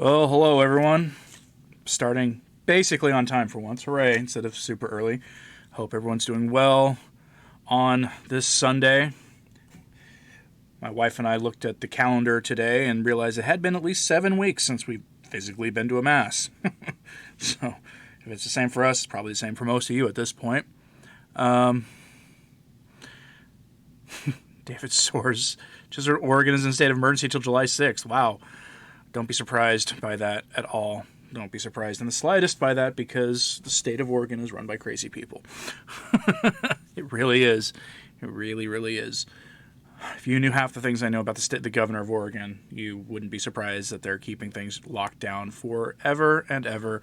Well, hello everyone. Starting basically on time for once. Hooray, instead of super early. Hope everyone's doing well on this Sunday. My wife and I looked at the calendar today and realized it had been at least 7 weeks since we've physically been to a Mass. So, if it's the same for us, it's probably the same for most of you at this point. David Soares, Oregon is in a state of emergency till July 6th. Wow. Don't be surprised by that at all. Don't be surprised in the slightest by that, because the state of Oregon is run by crazy people. It really is. It really, really is. If you knew half the things I know about the governor of Oregon, you wouldn't be surprised that they're keeping things locked down forever and ever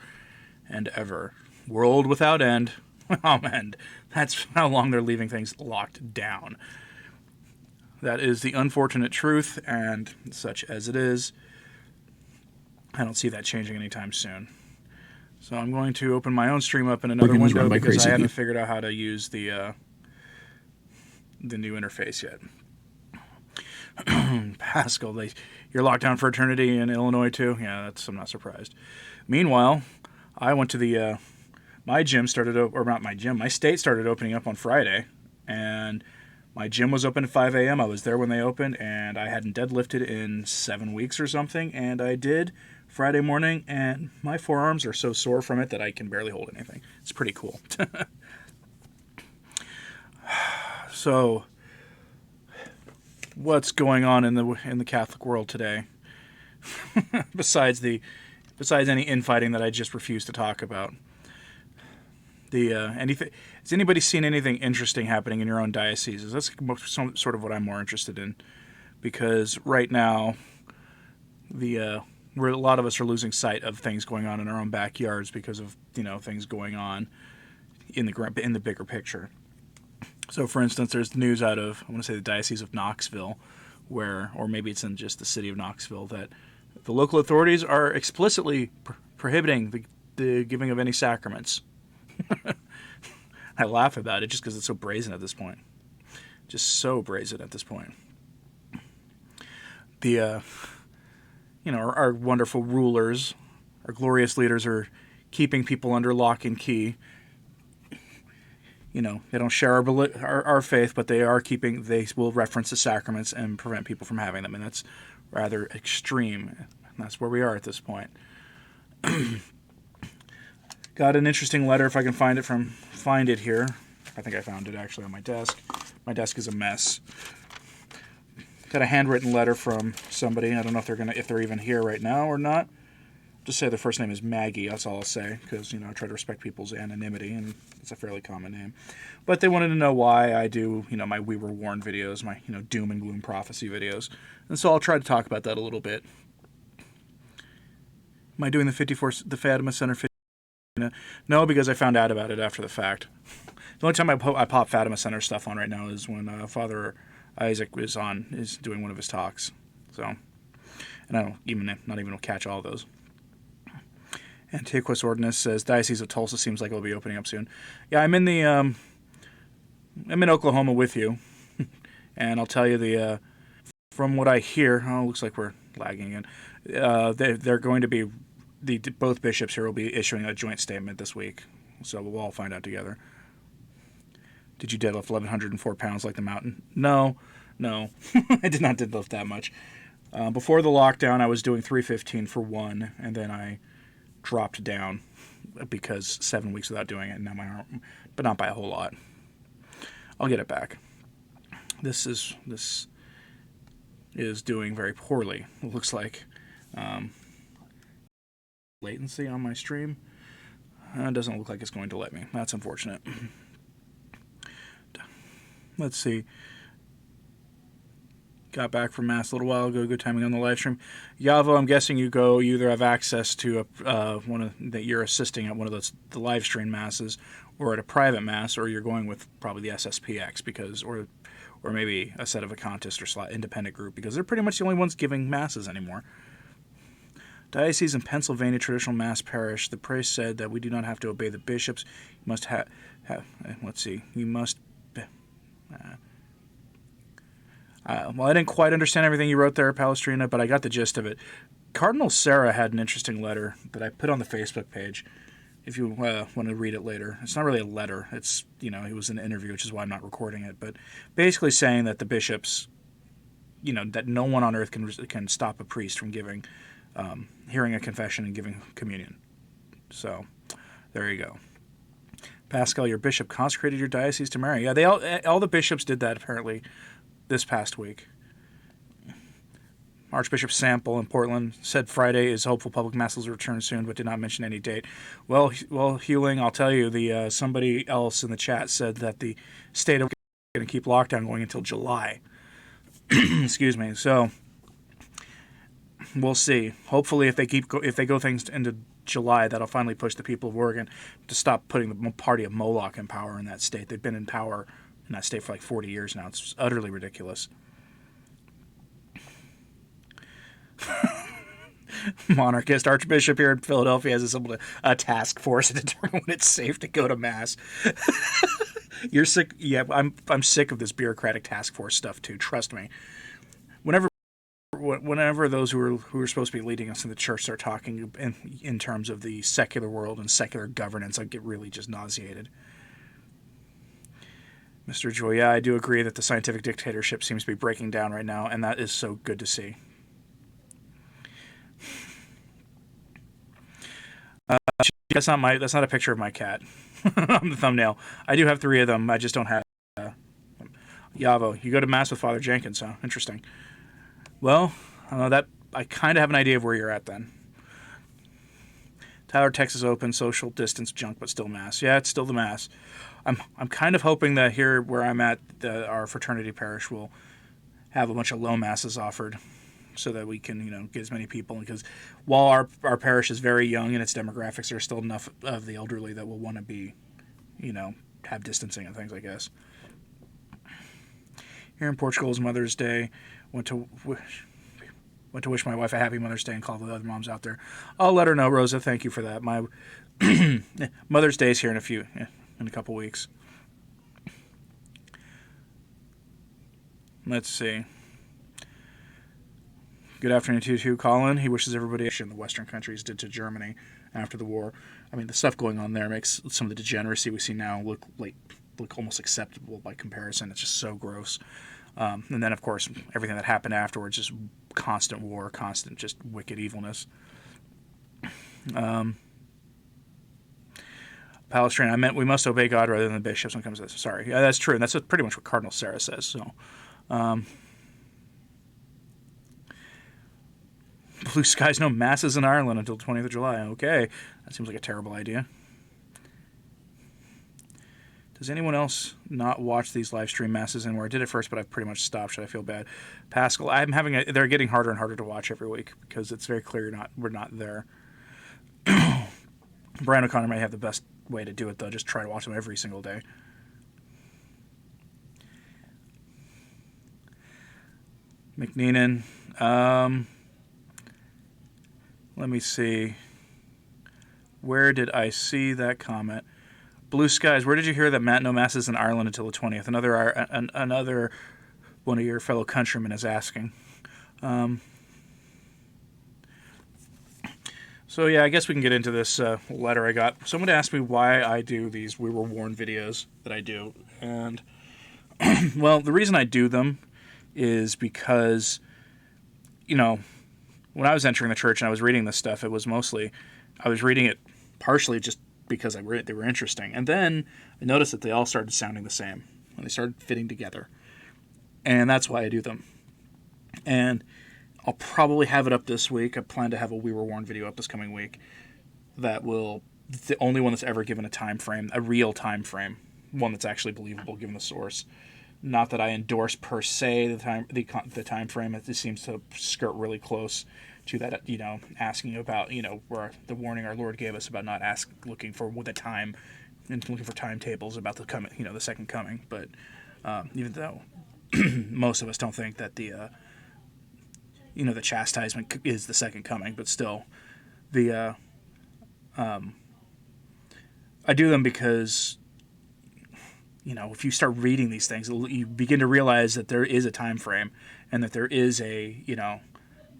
and ever. World without end. Amen. That's how long they're leaving things locked down. That is the unfortunate truth, and such as it is, I don't see that changing anytime soon. So I'm going to open my own stream up in another window because I haven't figured out how to use the new interface yet. Pascal, you're locked down for eternity in Illinois too? Yeah, I'm not surprised. Meanwhile, I went to my gym my state started opening up on Friday, and my gym was open at 5 a.m. I was there when they opened, and I hadn't deadlifted in 7 weeks or something, and I did Friday morning, and my forearms are so sore from it that I can barely hold anything. It's pretty cool. So, what's going on in the Catholic world today? besides any infighting that I just refuse to talk about. Has anybody seen anything interesting happening in your own dioceses? That's sort of what I'm more interested in, because right now, a lot of us are losing sight of things going on in our own backyards because of things going on in the bigger picture. So, for instance, there's news out of, I want to say, the Diocese of Knoxville, or maybe it's in just the city of Knoxville, that the local authorities are explicitly prohibiting the giving of any sacraments. I laugh about it just because it's so brazen at this point. Just so brazen at this point. Our wonderful rulers, our glorious leaders, are keeping people under lock and key. They don't share our faith, but they will reference the sacraments and prevent people from having them, and that's rather extreme. And that's where we are at this point. Got an interesting letter, if I can find it here. I think I found it actually on my desk. My desk is a mess. Got a handwritten letter from somebody. I don't know if they're even here right now or not. Just say their first name is Maggie. That's all I'll say, because I try to respect people's anonymity, and it's a fairly common name. But they wanted to know why I do my We Were Warned videos, my doom and gloom prophecy videos, and so I'll try to talk about that a little bit. Am I doing the Fatima Center? No, because I found out about it after the fact. The only time I pop Fatima Center stuff on right now is when Father Isaac is doing one of his talks. So, and I don't not even catch all those. Antiquus Ordinus says Diocese of Tulsa seems like it'll be opening up soon. Yeah, I'm in Oklahoma with you, and I'll tell you from what I hear. Oh, it looks like we're lagging in. They're going to be both bishops here will be issuing a joint statement this week, so we'll all find out together. Did you deadlift 1,104 pounds like the mountain? No, I did not deadlift that much. Before the lockdown, I was doing 315 for one, and then I dropped down because 7 weeks without doing it, and now my arm, but not by a whole lot. I'll get it back. This is doing very poorly. It looks like latency on my stream. It doesn't look like it's going to let me. That's unfortunate. Let's see. Got back from Mass a little while ago. Good timing on the live stream. Yavo, I'm guessing you either have access to that you're assisting at one of the live stream masses, or at a private mass, or you're going with probably the SSPX or maybe a set of a contest or independent group, because they're pretty much the only ones giving masses anymore. Diocese in Pennsylvania Traditional Mass Parish. The priest said that we do not have to obey the bishops. You must have. Let's see. You must. Well, I didn't quite understand everything you wrote there, Palestrina, but I got the gist of it. Cardinal Sarah had an interesting letter that I put on the Facebook page. If you want to read it later, it's not really a letter. It's, it was an interview, which is why I'm not recording it. But basically saying that the bishops, that no one on earth can stop a priest from hearing a confession and giving communion. So, there you go. Pascal, your bishop consecrated your diocese to Mary. Yeah, all the bishops did that apparently this past week. Archbishop Sample in Portland said Friday is hopeful public mass will return soon, but did not mention any date. Well, Hewling, I'll tell you, somebody else in the chat said that the state of going to keep lockdown going until July. Excuse me. So we'll see. Hopefully, if they go things into July, that'll finally push the people of Oregon to stop putting the party of Moloch in power in that state. They've been in power in that state for like 40 years now. It's utterly ridiculous. Monarchist Archbishop here in Philadelphia has assembled a task force to determine when it's safe to go to mass. You're sick. Yeah, I'm sick of this bureaucratic task force stuff too. Trust me. Whenever those who are supposed to be leading us in the church start talking in terms of the secular world and secular governance, I get really just nauseated. Mr. Joy, yeah, I do agree that the scientific dictatorship seems to be breaking down right now, and that is so good to see. That's not a picture of my cat on the thumbnail. I do have 3 of them. I just don't have. Yavo, you go to mass with Father Jenkins, huh? Interesting. Well, I kind of have an idea of where you're at then. Tyler, Texas open, social distance junk, but still mass. Yeah, it's still the mass. I'm kind of hoping that here where I'm at, our fraternity parish will have a bunch of low masses offered, so that we can, get as many people. Because while our parish is very young in its demographics, there's still enough of the elderly that will want to be, have distancing and things, I guess. Here in Portugal is Mother's Day. Went to wish my wife a happy Mother's Day and call the other moms out there. I'll let her know, Rosa. Thank you for that. My Mother's Day is here in a couple weeks. Let's see. Good afternoon to you, Colin. He wishes everybody in the Western countries did to Germany after the war. I mean, the stuff going on there makes some of the degeneracy we see now look almost acceptable by comparison. It's just so gross. And then, of course, everything that happened afterwards, just constant war, constant just wicked evilness. Palestrina, I meant we must obey God rather than the bishops when it comes to this. Sorry. Yeah, that's true. And that's pretty much what Cardinal Sarah says. So, blue skies, no masses in Ireland until 20th of July. Okay. That seems like a terrible idea. Does anyone else not watch these live stream masses anymore? I did it first, but I've pretty much stopped. Should I feel bad? Pascal, they're getting harder and harder to watch every week because it's very clear we're not there. Brian O'Connor might have the best way to do it, though. Just try to watch them every single day. McNeenan. Let me see. Where did I see that comment? Blue skies. Where did you hear that no masses in Ireland until the 20th? Another one of your fellow countrymen is asking. So yeah, I guess we can get into this letter I got. Someone asked me why I do these We Were Warned videos that I do, and well, the reason I do them is because, when I was entering the church and I was reading this stuff, it was mostly I was reading it partially just because they were interesting. And then I noticed that they all started sounding the same, and they started fitting together. And that's why I do them. And I'll probably have it up this week. I plan to have a We Were Warned video up this coming week that will, the only one that's ever given a time frame, a real time frame, one that's actually believable given the source. Not that I endorse per se the time frame. It just seems to skirt really close to that, asking about, where the warning our Lord gave us about not looking for the time and looking for timetables about the coming, the second coming. But even though most of us don't think that the chastisement is the second coming, but still, I do them because, if you start reading these things, you begin to realize that there is a time frame and that there is a,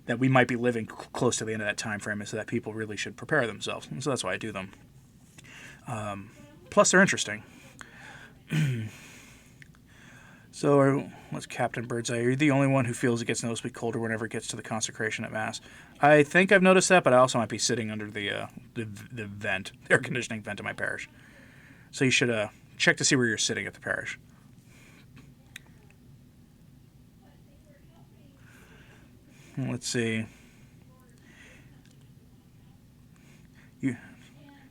that we might be living close to the end of that time frame, and so that people really should prepare themselves. And so that's why I do them. Plus, they're interesting. So, what's Captain Birdseye? Are you the only one who feels it gets noticeably colder whenever it gets to the consecration at Mass? I think I've noticed that, but I also might be sitting under the vent, air conditioning vent in my parish. So you should check to see where you're sitting at the parish. Let's see.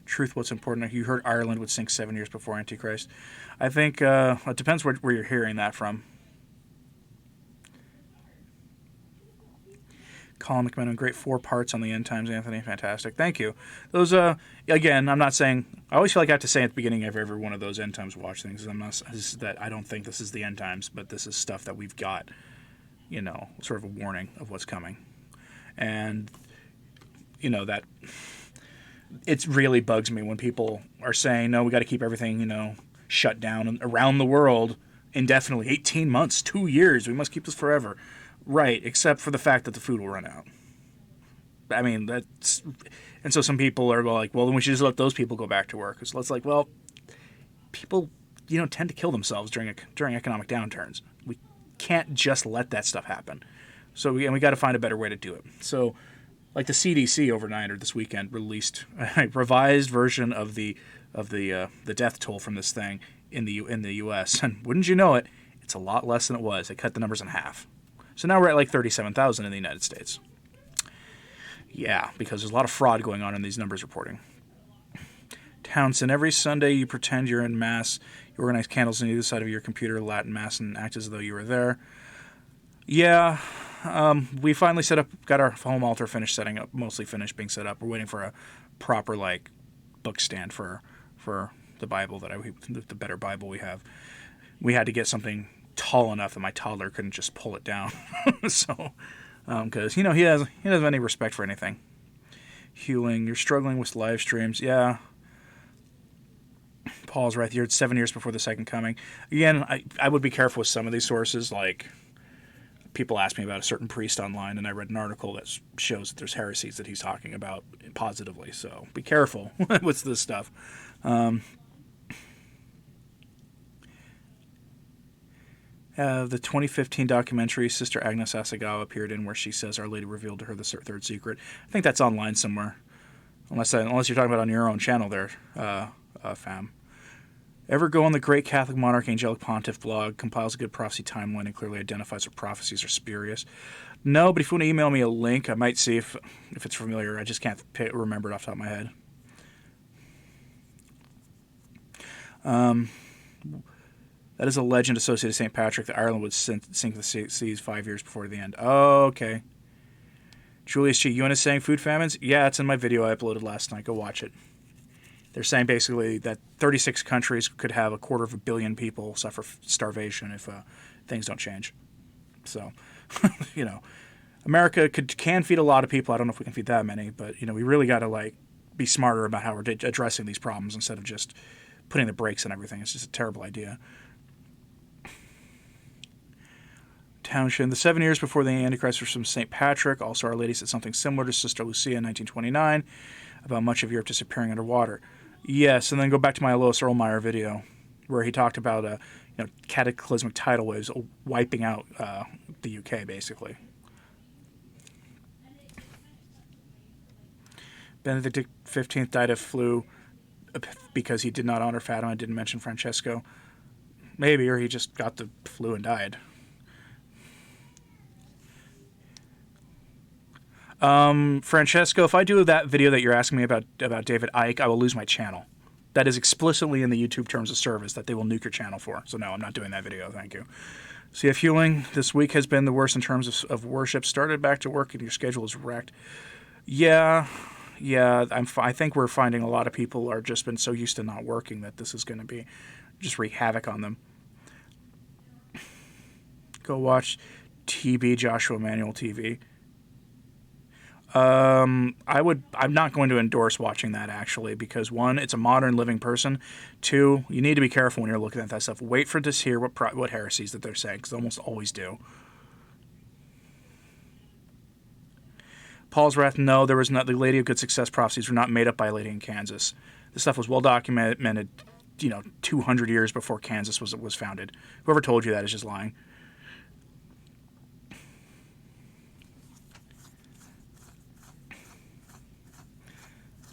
Truth, what's important? You heard Ireland would sink 7 years before Antichrist. I think it depends where you're hearing that from. Colin McMenamin, great 4 parts on the end times, Anthony. Fantastic. Thank you. Those, again, I'm not saying, I always feel like I have to say at the beginning of every one of those end times watch things, that I don't think this is the end times, but this is stuff that we've got, sort of a warning of what's coming. And, that it really bugs me when people are saying, no, we got to keep everything, shut down around the world indefinitely, 18 months, 2 years, we must keep this forever. Right, except for the fact that the food will run out. I mean, that's... And so some people are like, well, then we should just let those people go back to work. So it's like, well, people, tend to kill themselves during economic downturns. We can't just let that stuff happen. So we got to find a better way to do it. So, like the CDC overnight or this weekend released a revised version of the death toll from this thing in the U.S. And wouldn't you know it, it's a lot less than it was. They cut the numbers in half. So now we're at like 37,000 in the United States. Yeah, because there's a lot of fraud going on in these numbers reporting. Townsend, every Sunday you pretend you're in Mass. You organize candles on either side of your computer, Latin Mass, and act as though you were there. Yeah, we finally got our home altar setting up, mostly finished being set up. We're waiting for a proper, book stand for the Bible, the better Bible we have. We had to get something tall enough that my toddler couldn't just pull it down. So, because, he doesn't have any respect for anything. Hewling, you're struggling with live streams. Yeah. Paul's right. You're 7 years before the second coming. Again, I would be careful with some of these sources. Like, people ask me about a certain priest online, and I read an article that shows that there's heresies that he's talking about positively. So be careful with this stuff. The 2015 documentary Sister Agnes Asagawa appeared in, where she says Our Lady revealed to her the third secret. I think that's online somewhere, unless you're talking about on your own channel there, fam. Ever go on the Great Catholic Monarch Angelic Pontiff blog? Compiles a good prophecy timeline and clearly identifies what prophecies are spurious. No, but if you want to email me a link, I might see if it's familiar. I just can't remember it off the top of my head. That is a legend associated with St. Patrick that Ireland would sink the seas 5 years before the end. Oh, okay. Julius G., Ewan is saying food famines? Yeah, it's in my video I uploaded last night. Go watch it. They're saying basically that 36 countries could have 250 million people suffer starvation if things don't change. So, America can feed a lot of people. I don't know if we can feed that many, but, we really got to, be smarter about how we're addressing these problems instead of just putting the brakes on everything. It's just a terrible idea. Townshend, the 7 years before the Antichrist was from St. Patrick. Also, Our Lady said something similar to Sister Lucia in 1929 about much of Europe disappearing underwater. Yes, and then go back to my Lois Erlmeyer video where he talked about cataclysmic tidal waves wiping out the UK, basically. Benedict XV died of flu because he did not honor Fatima and didn't mention Francesco. Maybe, or he just got the flu and died. Francesco, if I do that video that you're asking me about David Icke, I will lose my channel. That is explicitly in the YouTube terms of service that they will nuke your channel for. So no, I'm not doing that video. Thank you. CF Hewling, this week has been the worst in terms of worship. Started back to work and your schedule is wrecked. Yeah. I think we're finding a lot of people are just been so used to not working that this is going to be just wreak havoc on them. Go watch TB Joshua Manuel TV. I'm not going to endorse watching that, actually, because one, it's a modern living person. Two, you need to be careful when you're looking at that stuff. Wait for to hear what heresies that they're saying, because they almost always do. Paul's Wrath, no, there was not. The Lady of Good Success prophecies were not made up by a lady in Kansas. This stuff was well documented, 200 years before Kansas was founded. Whoever told you that is just lying.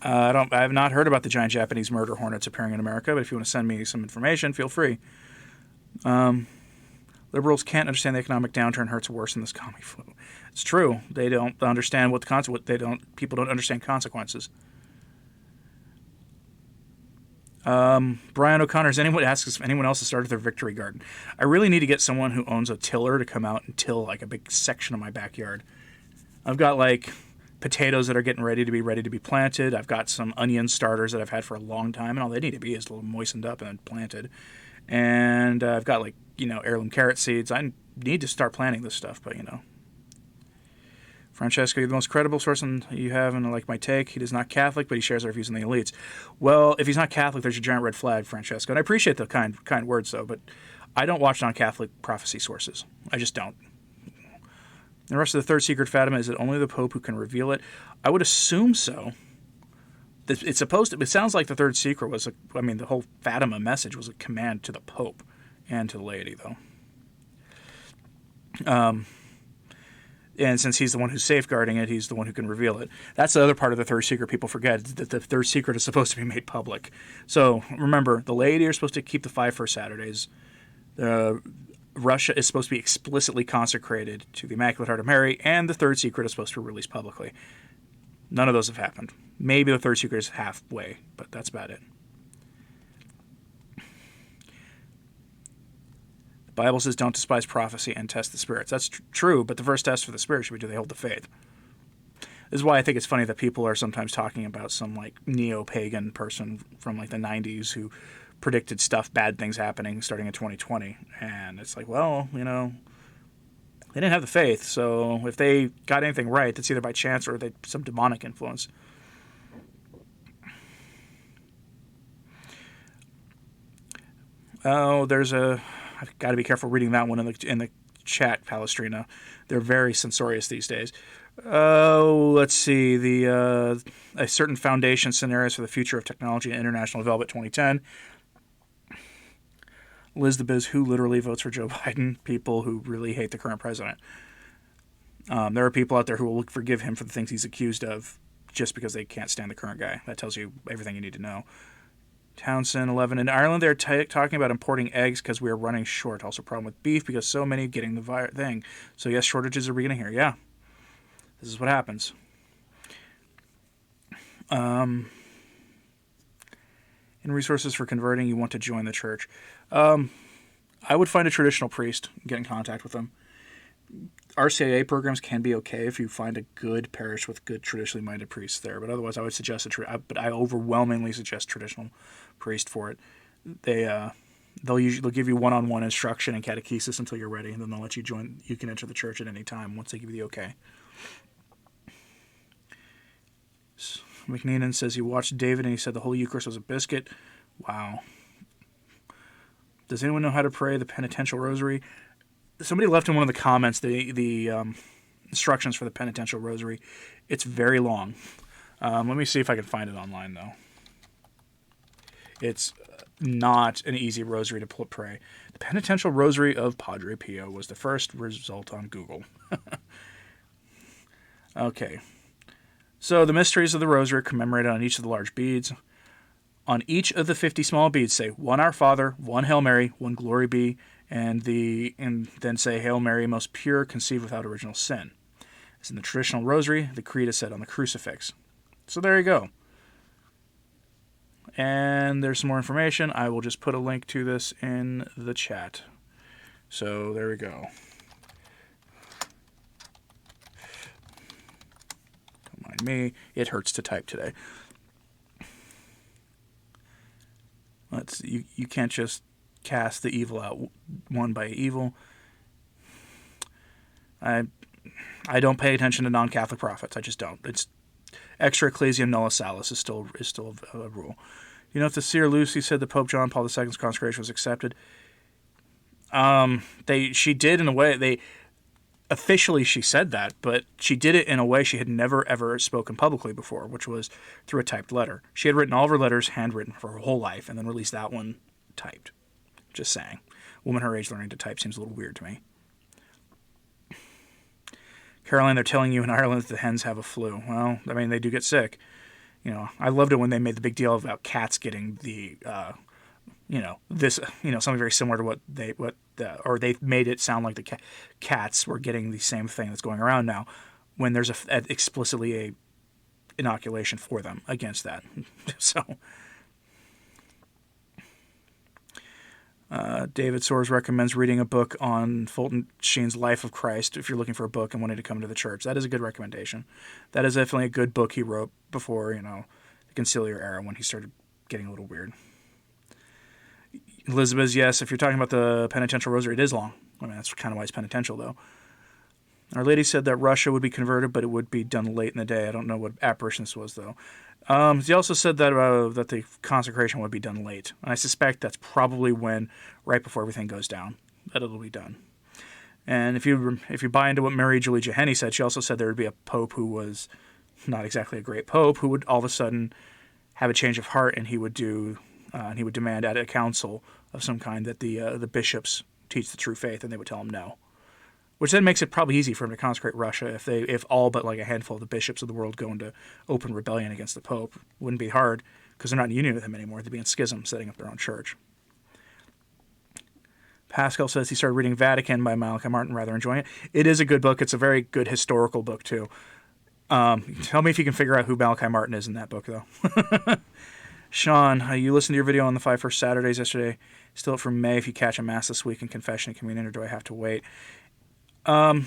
I have not heard about the giant Japanese murder hornets appearing in America, but if you want to send me some information, feel free. Liberals can't understand the economic downturn hurts worse than this commie flu. It's true. They don't understand people don't understand consequences. Brian O'Connor, asks if anyone else has started their victory garden. I really need to get someone who owns a tiller to come out and till like a big section of my backyard. I've got like potatoes that are getting ready to be planted. I've got some onion starters that I've had for a long time, and all they need to be is a little moistened up and then planted. And I've got like, heirloom carrot seeds. I need to start planting this stuff, but Francesco, you're the most credible source you have, and I like my take. He is not Catholic, but he shares our views on the elites. Well, if he's not Catholic, there's a giant red flag, Francesco. And I appreciate the kind words, though, but I don't watch non-Catholic prophecy sources. I just don't. The rest of the third secret Fatima, is it only the Pope who can reveal it? I would assume so. It sounds like the third secret was, the whole Fatima message was a command to the Pope and to the laity, though. And since he's the one who's safeguarding it, he's the one who can reveal it. That's the other part of the third secret people forget, that the third secret is supposed to be made public. So remember, the laity are supposed to keep the 5 first Saturdays. Russia is supposed to be explicitly consecrated to the Immaculate Heart of Mary, and the third secret is supposed to be released publicly. None of those have happened. Maybe the third secret is halfway, but that's about it. The Bible says don't despise prophecy and test the spirits. That's true, but the first test for the spirit should be, do they hold the faith? This is why I think it's funny that people are sometimes talking about some like neo-pagan person from like the 90s who predicted bad things happening starting in 2020. And it's like, well, they didn't have the faith, so if they got anything right, that's either by chance or some demonic influence. Oh, I've got to be careful reading that one in the chat, Palestrina. They're very censorious these days. Oh, let's see. A certain foundation scenarios for the future of technology and international development 2010. Liz the Biz, who literally votes for Joe Biden? People who really hate the current president. There are people out there who will forgive him for the things he's accused of just because they can't stand the current guy. That tells you everything you need to know. Townsend 11. In Ireland, they're talking about importing eggs because we are running short. Also, problem with beef because so many getting the thing. So yes, shortages are beginning here. Yeah, this is what happens. In resources for converting, you want to join the church. I would find a traditional priest, get in contact with them. RCIA programs can be okay if you find a good parish with good traditionally minded priests there, but otherwise I would suggest but I overwhelmingly suggest traditional priest for it. They'll give you one-on-one instruction and catechesis until you're ready, and then they'll let you join. You can enter the church at any time once they give you the okay. McNeenan says he watched David and he said the Holy Eucharist was a biscuit. Wow. Does anyone know how to pray the Penitential Rosary? Somebody left in one of the comments the instructions for the Penitential Rosary. It's very long. Let me see if I can find it online, though. It's not an easy rosary to pray. The Penitential Rosary of Padre Pio was the first result on Google. Okay. So the mysteries of the Rosary are commemorated on each of the large beads. On each of the 50 small beads, say one Our Father, one Hail Mary, one Glory Be, and then say Hail Mary, most pure, conceived without original sin. As in the traditional Rosary, the Creed is said on the crucifix. So there you go. And there's some more information. I will just put a link to this in the chat. So there we go. Don't mind me. It hurts to type today. You can't just cast the evil out one by evil. I don't pay attention to non-Catholic prophets. I just don't. It's extra ecclesiam nulla salus is still a rule. You know, if the seer Lucy said that Pope John Paul II's consecration was accepted, she did in a way. officially she said that, but she did it in a way she had never, ever spoken publicly before, which was through a typed letter. She had written all of her letters handwritten for her whole life and then released that one typed. Just saying. A woman her age learning to type seems a little weird to me. Caroline, they're telling you in Ireland that the hens have a flu. Well, I mean, they do get sick. I loved it when they made the big deal about cats getting the, something very similar to or they made it sound like the cats were getting the same thing that's going around now, when there's explicitly a inoculation for them against that. So, David Soares recommends reading a book on Fulton Sheen's Life of Christ if you're looking for a book and wanting to come to the church. That is a good recommendation. That is definitely a good book he wrote before, the conciliar era, when he started getting a little weird. Elizabeth, yes, if you're talking about the Penitential Rosary, it is long. I mean, that's kind of why it's penitential, though. Our Lady said that Russia would be converted, but it would be done late in the day. I don't know what apparition this was, though. He also said that that the consecration would be done late. And I suspect that's probably right before everything goes down, that it'll be done. And if you buy into what Mary Julie Jeheny said, she also said there would be a pope who was not exactly a great pope, who would all of a sudden have a change of heart, and he would demand at a council of some kind that the bishops teach the true faith, and they would tell him no. Which then makes it probably easy for him to consecrate Russia if all but like a handful of the bishops of the world go into open rebellion against the Pope. It wouldn't be hard because they're not in union with him anymore. They'd be in schism, setting up their own church. Pascal says he started reading Vatican by Malachi Martin, rather enjoying it. It is a good book. It's a very good historical book, too. Tell me if you can figure out who Malachi Martin is in that book, though. Sean, you listened to your video on the 5 First Saturdays yesterday. Still up for May if you catch a Mass this week in confession and communion, or do I have to wait? The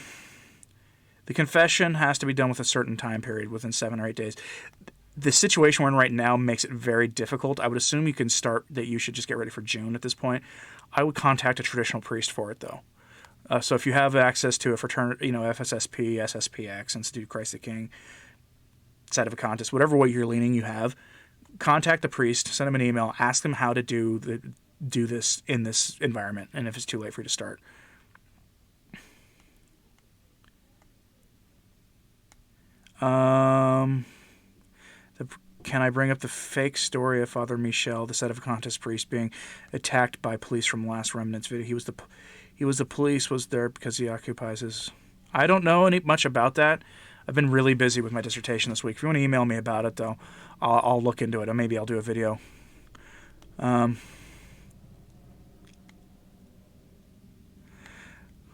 confession has to be done with a certain time period, within 7 or 8 days. The situation we're in right now makes it very difficult. I would assume you should just get ready for June at this point. I would contact a traditional priest for it, though. So if you have access to a fraternity, FSSP, SSPX, Institute of Christ the King, side of a contest, whatever way you're leaning you have, contact the priest, send him an email, ask them how to do this in this environment, and if it's too late for you to start. Can I bring up the fake story of Father Michel, the Sedevacantist priest, being attacked by police from Last Remnants video? He was the police was there because he occupies his... I don't know much about that. I've been really busy with my dissertation this week. If you want to email me about it, though, I'll look into it, or maybe I'll do a video.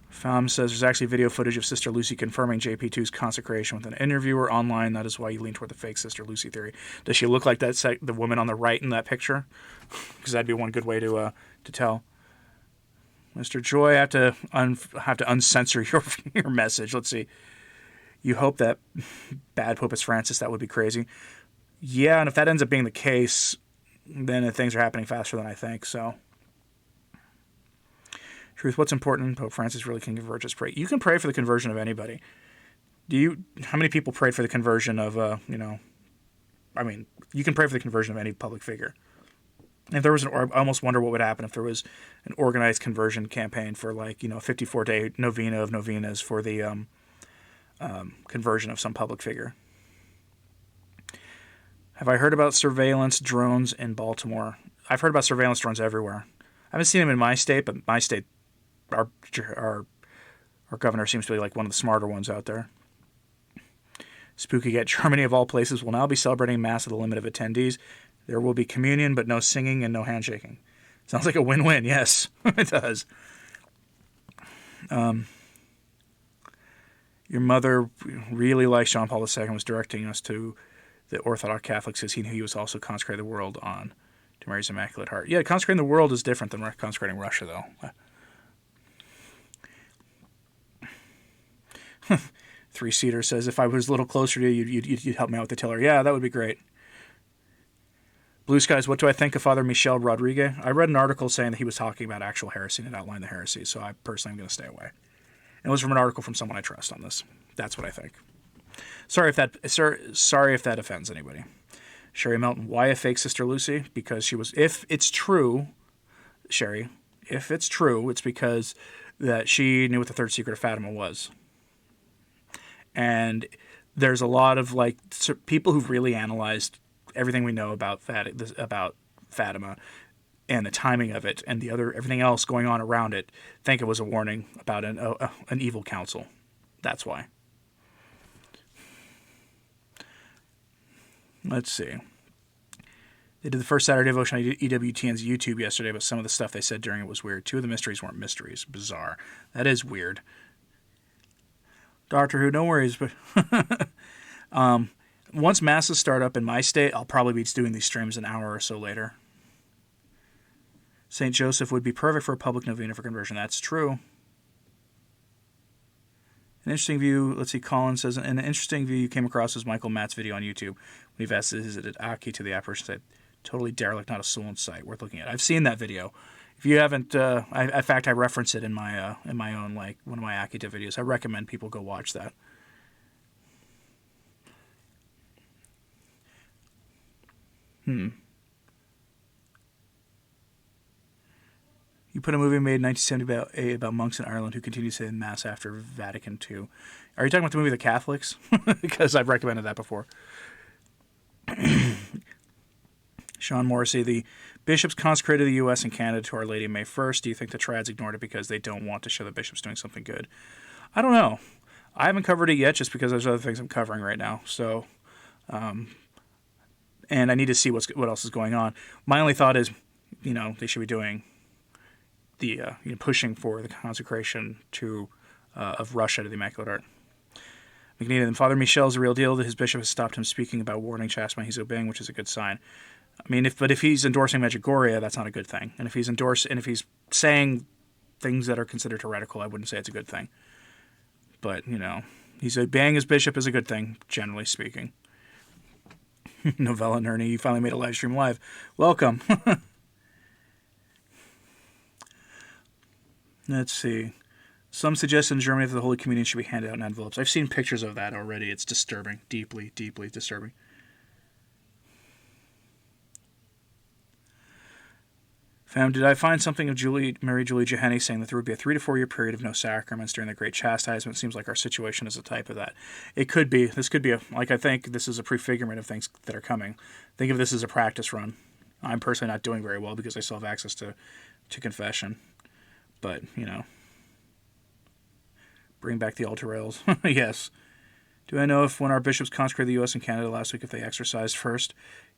Fam says there's actually video footage of Sister Lucy confirming JP2's consecration with an interviewer online. That is why you lean toward the fake Sister Lucy theory. Does she look like the woman on the right in that picture? Because that'd be one good way to tell. Mr. Joy, I have to uncensor your message. Let's see. You hope that bad Pope is Francis. That would be crazy. Yeah, and if that ends up being the case, then things are happening faster than I think. So. Truth, what's important? Pope Francis really can convert. Just pray. You can pray for the conversion of anybody. How many people prayed for the conversion of, you can pray for the conversion of any public figure. If there was I almost wonder what would happen if there was an organized conversion campaign for 54-day novena of novenas for the conversion of some public figure. Have I heard about surveillance drones in Baltimore? I've heard about surveillance drones everywhere. I haven't seen them in my state, but my state, our governor seems to be like one of the smarter ones out there. Spooky at Germany, of all places, will now be celebrating Mass with a limit of attendees. There will be communion, but no singing and no handshaking. Sounds like a win-win, yes. It does. Your mother really likes John Paul II, was directing us to the Orthodox Catholics because he knew he was also consecrating the world to Mary's Immaculate Heart. Yeah, consecrating the world is different than consecrating Russia, though. Three-seater says, if I was a little closer to you, you'd help me out with the tiller. Yeah, that would be great. Blue Skies, what do I think of Father Michel Rodriguez? I read an article saying that he was talking about actual heresy and outlined the heresy, so I personally am going to stay away. And it was from an article from someone I trust on this. That's what I think. Sorry if that offends anybody. Sherry Melton, why a fake Sister Lucy? Because she was... If it's true, Sherry, it's because that she knew what the third secret of Fatima was. And there's a lot of like people who've really analyzed everything we know about Fatima and the timing of it and everything else going on around it, think it was a warning about an evil council. That's why. Let's see. They did the first Saturday devotion on EWTN's YouTube yesterday, but some of the stuff they said during it was weird. 2 of the mysteries weren't mysteries. Bizarre. That is weird. Doctor Who, no worries. But once masses start up in my state, I'll probably be doing these streams an hour or so later. St. Joseph would be perfect for a public novena for conversion. That's true. An interesting view, let's see, Colin says, an interesting view you came across was Michael Matt's video on YouTube. When he asked, is it Aki to the apparition site? Totally derelict, not a soul in sight. Worth looking at. I've seen that video. If you haven't, in fact, I reference it in my own, like, one of my Akita videos. I recommend people go watch that. You put a movie made in 1970 about monks in Ireland who continue to say Mass after Vatican II. Are you talking about the movie The Catholics? Because I've recommended that before. Sean Morrissey, the bishops consecrated the U.S. and Canada to Our Lady May 1st. Do you think the trads ignored it because they don't want to show the bishops doing something good? I don't know. I haven't covered it yet just because there's other things I'm covering right now. So, and I need to see what else is going on. My only thought is, they should be doing the pushing for the consecration of Russia to the Immaculate Heart. McNeil, and Father Michel's the real deal. That his bishop has stopped him speaking about warning chastity. He's obeying, which is a good sign. I mean, if he's endorsing Medjugorje, that's not a good thing. And if he's saying things that are considered heretical, I wouldn't say it's a good thing. But he's obeying his bishop is a good thing, generally speaking. Novella Nerney, you finally made a live stream live. Welcome. Let's see. Some suggest in Germany that the Holy Communion should be handed out in envelopes. I've seen pictures of that already. It's disturbing. Deeply, deeply disturbing. Fam, did I find something of Mary Julie Johanny saying that there would be a 3 to 4 year period of no sacraments during the Great Chastisement? It seems like our situation is a type of that. It could be. This could be I think this is a prefigurement of things that are coming. Think of this as a practice run. I'm personally not doing very well because I still have access to confession. But, bring back the altar rails. Yes. Do I know if when our bishops consecrated the U.S. and Canada last week, if they exercised first?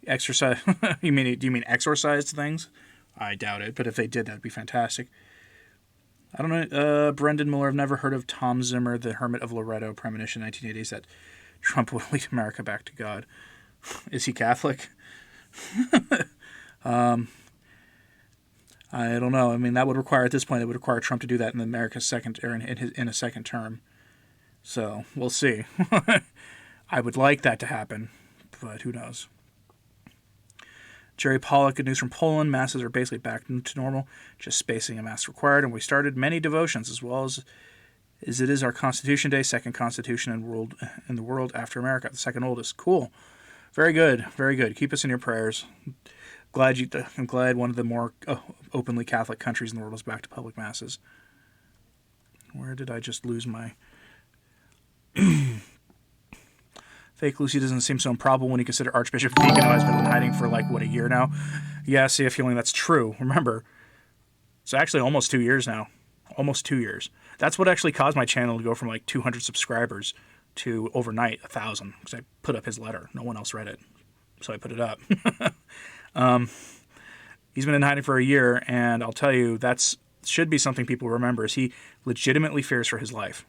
Exercise? Do you mean exorcised things? I doubt it, but if they did, that'd be fantastic. I don't know. Brendan Miller, I've never heard of Tom Zimmer, the Hermit of Loretto premonition in the 1980s that Trump will lead America back to God. Is he Catholic? I don't know. I mean, that would require, at this point, it would require Trump to do that in America's second, or in a second term. So, we'll see. I would like that to happen, but who knows. Jerry Pollock, good news from Poland. Masses are basically back to normal, just spacing a mass required, and we started many devotions, as well as it is our Constitution Day, second Constitution in the world after America, the second oldest. Cool. Very good, very good. Keep us in your prayers. I'm glad one of the more openly Catholic countries in the world is back to public masses. Where did I just lose my... Fake Lucy doesn't seem so improbable when you consider Archbishop Deacon, who has been in hiding for a year now. Yeah, see, I have a feeling that's true. Remember, it's actually almost 2 years now. Almost 2 years. That's what actually caused my channel to go from 200 subscribers to overnight 1,000, because I put up his letter. No one else read it, so I put it up. He's been in hiding for a year, and I'll tell you, that should be something people remember, is he legitimately fears for his life.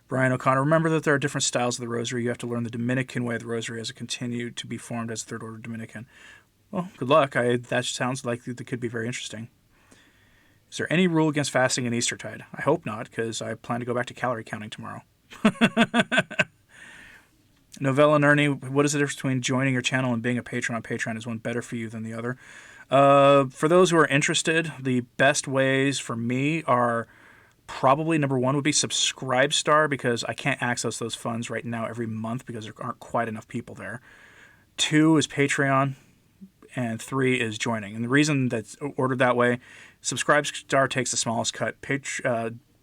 Brian O'Connor, remember that there are different styles of the Rosary. You have to learn the Dominican way of the Rosary as it continued to be formed as Third Order Dominican. Well, good luck. That sounds like it could be very interesting. Is there any rule against fasting in Eastertide? I hope not, because I plan to go back to calorie counting tomorrow. Novella and Ernie, what is the difference between joining your channel and being a patron on Patreon? Is one better for you than the other? For those who are interested, the best ways for me are probably number one would be Subscribestar, because I can't access those funds right now every month because there aren't quite enough people there. 2 is Patreon, and 3 is joining. And the reason that's ordered that way, Subscribestar takes the smallest cut.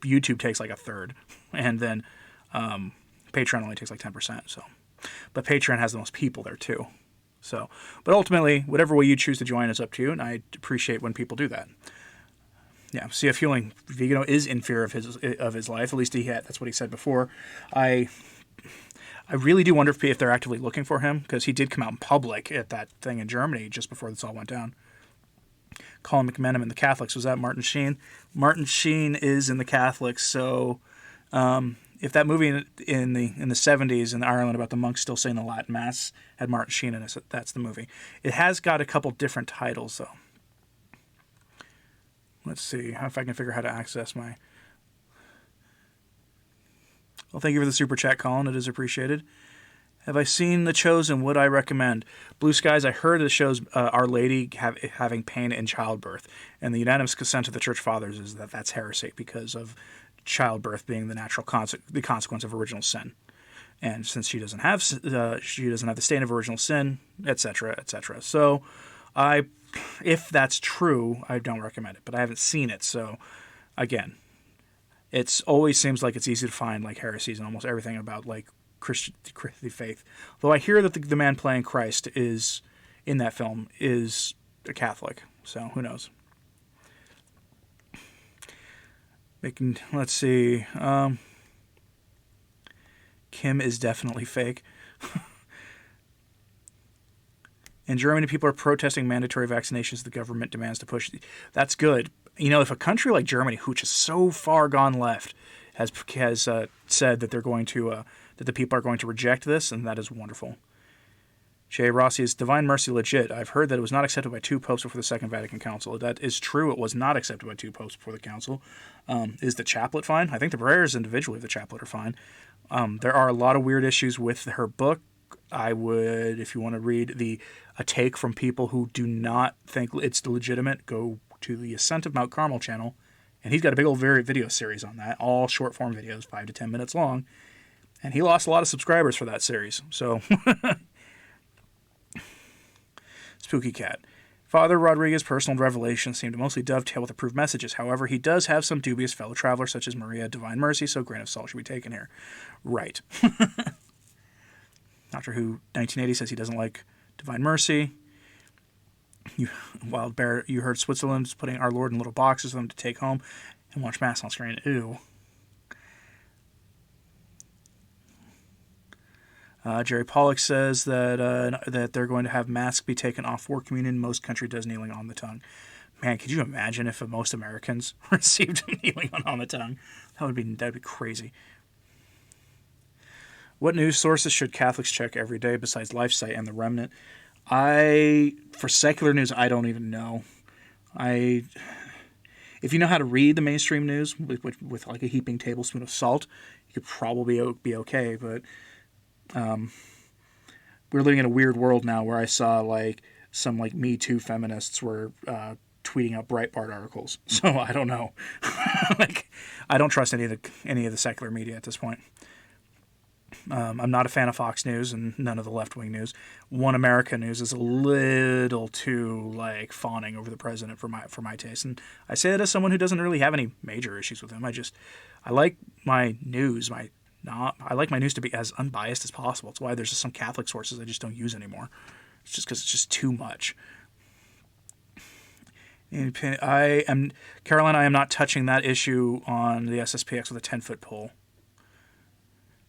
YouTube takes like a third, and then Patreon only takes like 10%. So, but Patreon has the most people there too. So, but ultimately, whatever way you choose to join is up to you, and I appreciate when people do that. Yeah, CF Fueling Vigano is in fear of his life. At least that's what he said before. I really do wonder if they're actively looking for him, because he did come out in public at that thing in Germany just before this all went down. Colin McMenamin in the Catholics. Was that Martin Sheen? Martin Sheen is in the Catholics. So if that movie in the 70s in Ireland about the monks still saying the Latin Mass had Martin Sheen in it, that's the movie. It has got a couple different titles, though. Let's see if I can figure out how to access my... Well, thank you for the super chat, Colin. It is appreciated. Have I seen The Chosen? Would I recommend? Blue Skies, I heard it shows Our Lady having pain in childbirth. And the unanimous consent of the Church Fathers is that that's heresy because of childbirth being the natural the consequence of original sin. And since she doesn't have the stain of original sin, etc., etc. So, if that's true, I don't recommend it. But I haven't seen it, so again, it always seems like it's easy to find like heresies and almost everything about like Christian faith. Though I hear that the man playing Christ is in that film is a Catholic, so who knows? Let's see. Kim is definitely fake. In Germany, people are protesting mandatory vaccinations the government demands to push. That's good. You know, if a country like Germany, which is so far gone left, has said that they're going to that the people are going to reject this, and that is wonderful. J. Rossi, is Divine Mercy legit? I've heard that it was not accepted by 2 popes before the Second Vatican Council. That is true. It was not accepted by 2 popes before the council. Is the chaplet fine? I think the prayers individually of the chaplet are fine. There are a lot of weird issues with her book. I would, if you want to read a take from people who do not think it's legitimate, go to the Ascent of Mount Carmel channel, and he's got a big old video series on that, all short form videos, 5 to 10 minutes long, and he lost a lot of subscribers for that series. So, Spooky Cat. Father Rodriguez's personal revelations seem to mostly dovetail with approved messages. However, he does have some dubious fellow travelers, such as Maria Divine Mercy, so a grain of salt should be taken here. Right. Doctor Who 1980 says he doesn't like Divine Mercy. Wild Bear, you heard Switzerland's putting Our Lord in little boxes for them to take home and watch Mass on screen. Ew. Jerry Pollock says that they're going to have masks be taken off for communion. Most country does kneeling on the tongue. Man, could you imagine if most Americans received kneeling on the tongue? That'd be crazy. What news sources should Catholics check every day besides LifeSite and The Remnant? For secular news, I don't even know. If you know how to read the mainstream news with like a heaping tablespoon of salt, you could probably be okay. But we're living in a weird world now where I saw like some like Me Too feminists were tweeting out Breitbart articles. So I don't know. I don't trust any of the secular media at this point. I'm not a fan of Fox News and none of the left-wing news. One America News is a little too like fawning over the president for my taste, and I say that as someone who doesn't really have any major issues with him. I like my news. I like my news to be as unbiased as possible. It's why there's just some Catholic sources I just don't use anymore. It's just because it's just too much. Caroline, I am not touching that issue on the SSPX with a 10-foot pole.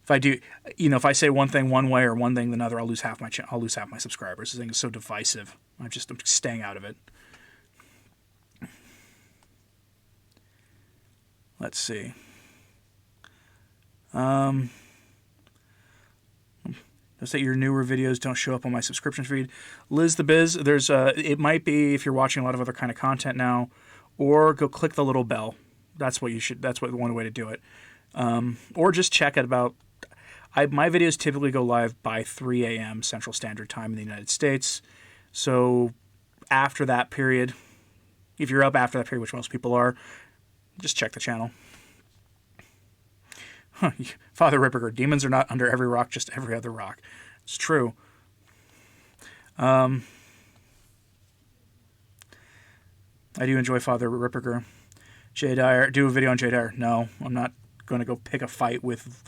If I do, if I say one thing one way or one thing another, I'll lose half my subscribers. This thing is so divisive. I'm staying out of it. Let's see. Notice that your newer videos don't show up on my subscription feed. Liz the Biz, it might be if you're watching a lot of other kind of content now, or go click the little bell. That's one way to do it. Or just check it about. My videos typically go live by 3 a.m. Central Standard Time in the United States. So after that period, if you're up after that period, which most people are, just check the channel. Father Ripperger, demons are not under every rock, just every other rock. It's true. I do enjoy Father Ripperger. Jay Dyer, do a video on Jay Dyer. No, I'm not going to go pick a fight with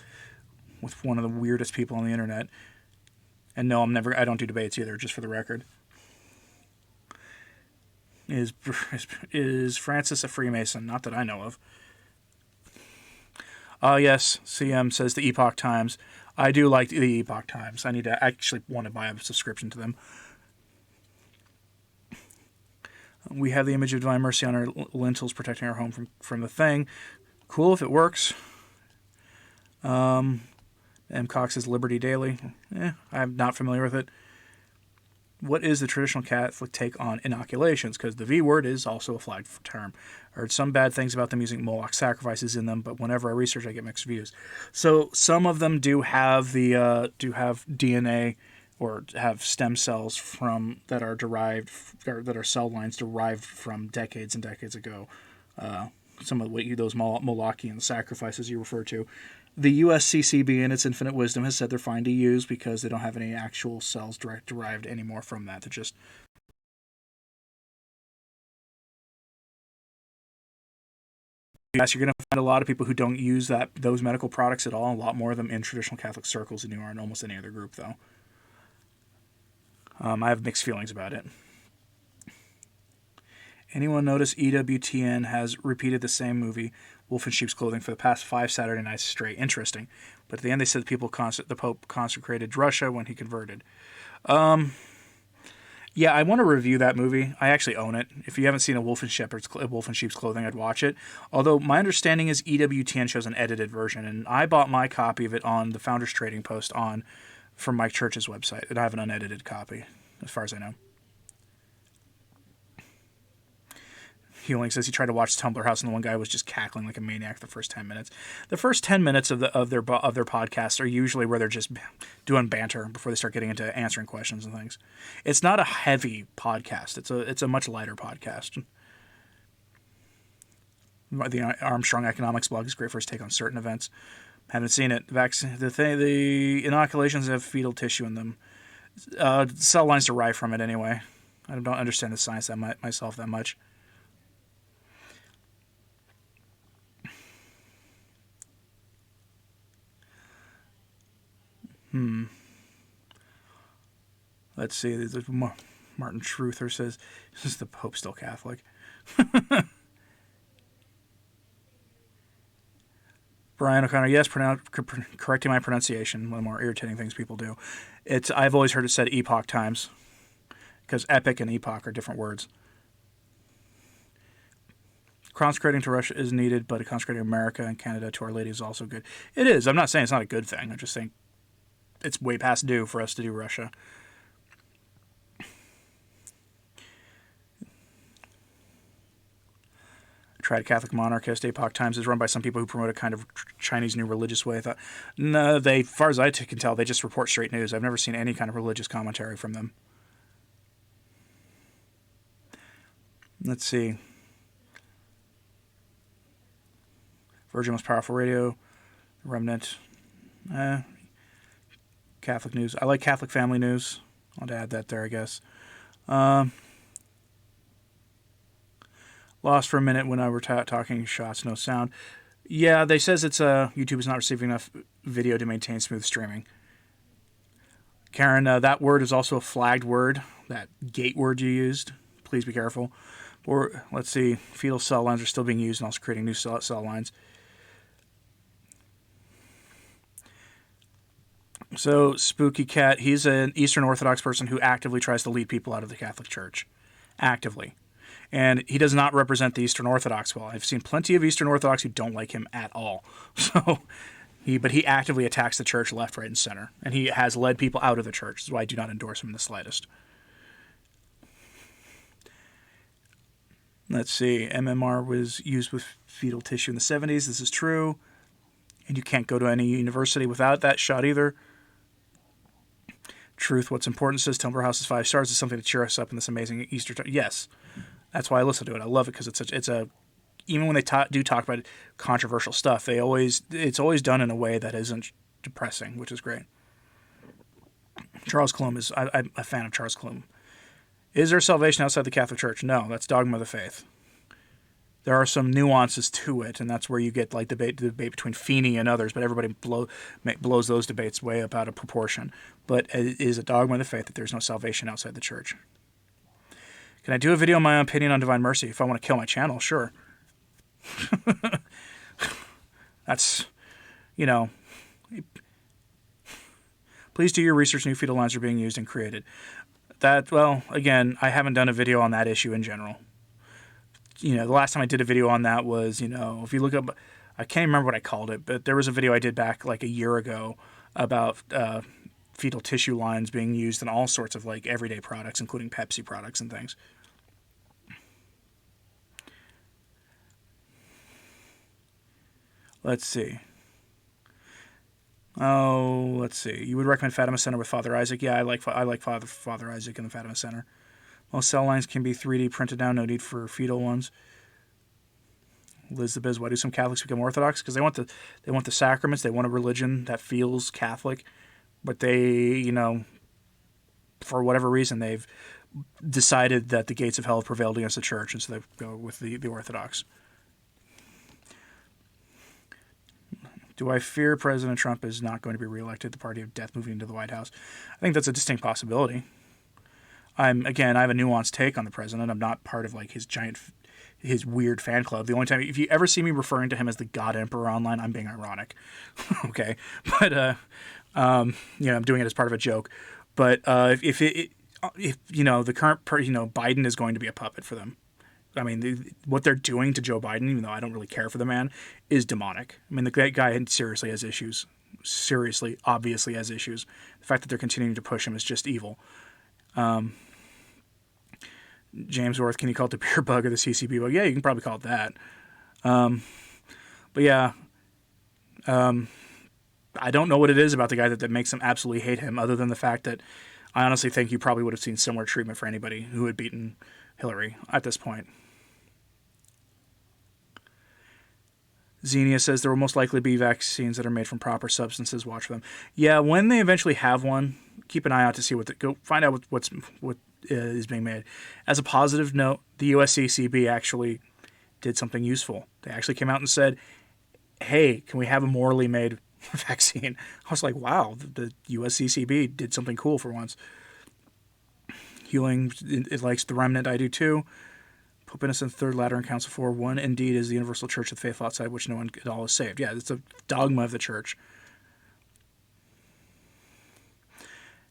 one of the weirdest people on the internet. And no, I don't do debates either, just for the record. Is Francis a Freemason? Not that I know of. Yes, CM says the Epoch Times. I do like the Epoch Times. I actually want to buy a subscription to them. We have the image of Divine Mercy on our lintels protecting our home from the thing. Cool if it works. M. Cox says Liberty Daily. I'm not familiar with it. What is the traditional Catholic take on inoculations? Because the V word is also a flagged term. I heard some bad things about them using Moloch sacrifices in them, but whenever I research, I get mixed views. So some of them do have DNA or have stem cells that are derived, or that are cell lines derived from decades and decades ago. Some of those Molochian sacrifices you refer to. The USCCB, in its infinite wisdom, has said they're fine to use because they don't have any actual cells derived anymore from that. They're just... Yes, you're going to find a lot of people who don't use those medical products at all. A lot more of them in traditional Catholic circles than you are in almost any other group, though. I have mixed feelings about it. Anyone notice EWTN has repeated the same movie, Wolf in Sheep's Clothing, for the past 5 Saturday nights straight? Interesting. But at the end they said the Pope consecrated Russia when he converted. Yeah, I want to review that movie. I actually own it. If you haven't seen Wolf in Sheep's Clothing, I'd watch it. Although my understanding is EWTN shows an edited version, and I bought my copy of it on the Founders Trading Post from Mike Church's website, and I have an unedited copy, as far as I know. Healing says he tried to watch Tumblr House, and the one guy was just cackling like a maniac the first 10 minutes. The first 10 minutes of their podcast are usually where they're just doing banter before they start getting into answering questions and things. It's not a heavy podcast. It's a much lighter podcast. The Armstrong Economics blog is great for his take on certain events. Haven't seen it. The inoculations have fetal tissue in them. Cell lines derive from it anyway. I don't understand the science myself that much. Let's see. Martin Truther says, "Is the Pope still Catholic?" Brian O'Connor, yes, correcting my pronunciation. One of the more irritating things people do. I've always heard it said Epoch Times, because epic and epoch are different words. Consecrating to Russia is needed, but consecrating America and Canada to Our Lady is also good. It is. I'm not saying it's not a good thing. I'm just saying it's way past due for us to do Russia. Tried Catholic monarchist. Epoch Times is run by some people who promote a kind of Chinese new religious way. I thought, no, as far as I can tell, they just report straight news. I've never seen any kind of religious commentary from them. Let's see. Virgin Most Powerful Radio, Remnant, Catholic News. I like Catholic Family News. I'll add that there, I guess. Lost for a minute when I were talking shots, no sound. Yeah, they says YouTube is not receiving enough video to maintain smooth streaming. Karen, that word is also a flagged word, that gate word you used. Please be careful. Or, let's see, fetal cell lines are still being used and also creating new cell lines. So, Spooky Cat, he's an Eastern Orthodox person who actively tries to lead people out of the Catholic Church. Actively. And he does not represent the Eastern Orthodox well. I've seen plenty of Eastern Orthodox who don't like him at all. But he actively attacks the church left, right, and center. And he has led people out of the church. That's why I do not endorse him in the slightest. Let's see. MMR was used with fetal tissue in the 70s. This is true. And you can't go to any university without that shot either. Truth, what's important, says Tumblr House is 5 stars. Is something to cheer us up in this amazing Easter time. Yes. That's why I listen to it. I love it because even when they do talk about controversial stuff, it's always done in a way that isn't depressing, which is great. Charles Clum I'm a fan of Charles Clum. Is there salvation outside the Catholic Church? No, that's dogma of the faith. there are some nuances to it, and that's where you get like the debate between Feeney and others, but everybody blows those debates way up out of proportion. But it is a dogma of the faith that there's no salvation outside the church. Can I do a video on my own opinion on divine mercy? If I want to kill my channel, sure. That's, please do your research. New fetal lines are being used and created. That, well, again, I haven't done a video on that issue in general. The last time I did a video on that was, if you look up, I can't remember what I called it, but there was a video I did back like a year ago about fetal tissue lines being used in all sorts of like everyday products, including Pepsi products and things. Let's see. You would recommend Fatima Center with Father Isaac? Yeah, I like Father Isaac in the Fatima Center. Most cell lines can be 3D printed down. No need for fetal ones. Liz the Biz, why do some Catholics become Orthodox? Because they want the sacraments. They want a religion that feels Catholic, but they, for whatever reason, they've decided that the gates of hell have prevailed against the church, and so they go with the Orthodox. Do I fear President Trump is not going to be reelected, the party of death moving into the White House? I think that's a distinct possibility. I have a nuanced take on the president. I'm not part of like his weird fan club. The only time, if you ever see me referring to him as the God Emperor online, I'm being ironic. Okay. But, I'm doing it as part of a joke. But if the current, Biden is going to be a puppet for them. I mean, what they're doing to Joe Biden, even though I don't really care for the man, is demonic. I mean, the guy seriously has issues. Seriously, obviously has issues. The fact that they're continuing to push him is just evil. James Worth, can you call it the beer bug or the CCP bug? Yeah, you can probably call it that. But yeah, I don't know what it is about the guy that makes them absolutely hate him, other than the fact that I honestly think you probably would have seen similar treatment for anybody who had beaten Hillary at this point. Xenia says there will most likely be vaccines that are made from proper substances. Watch for them. Yeah, when they eventually have one, keep an eye out to see go find out what is being made. As a positive note, the USCCB actually did something useful. They actually came out and said, "Hey, can we have a morally made vaccine?" I was like, "Wow, the USCCB did something cool for once." Healing, it likes the remnant. I do too. Pope Innocent III, Lateran Council 4, one indeed is the universal church of the faithful outside which no one at all is saved. Yeah, it's a dogma of the church.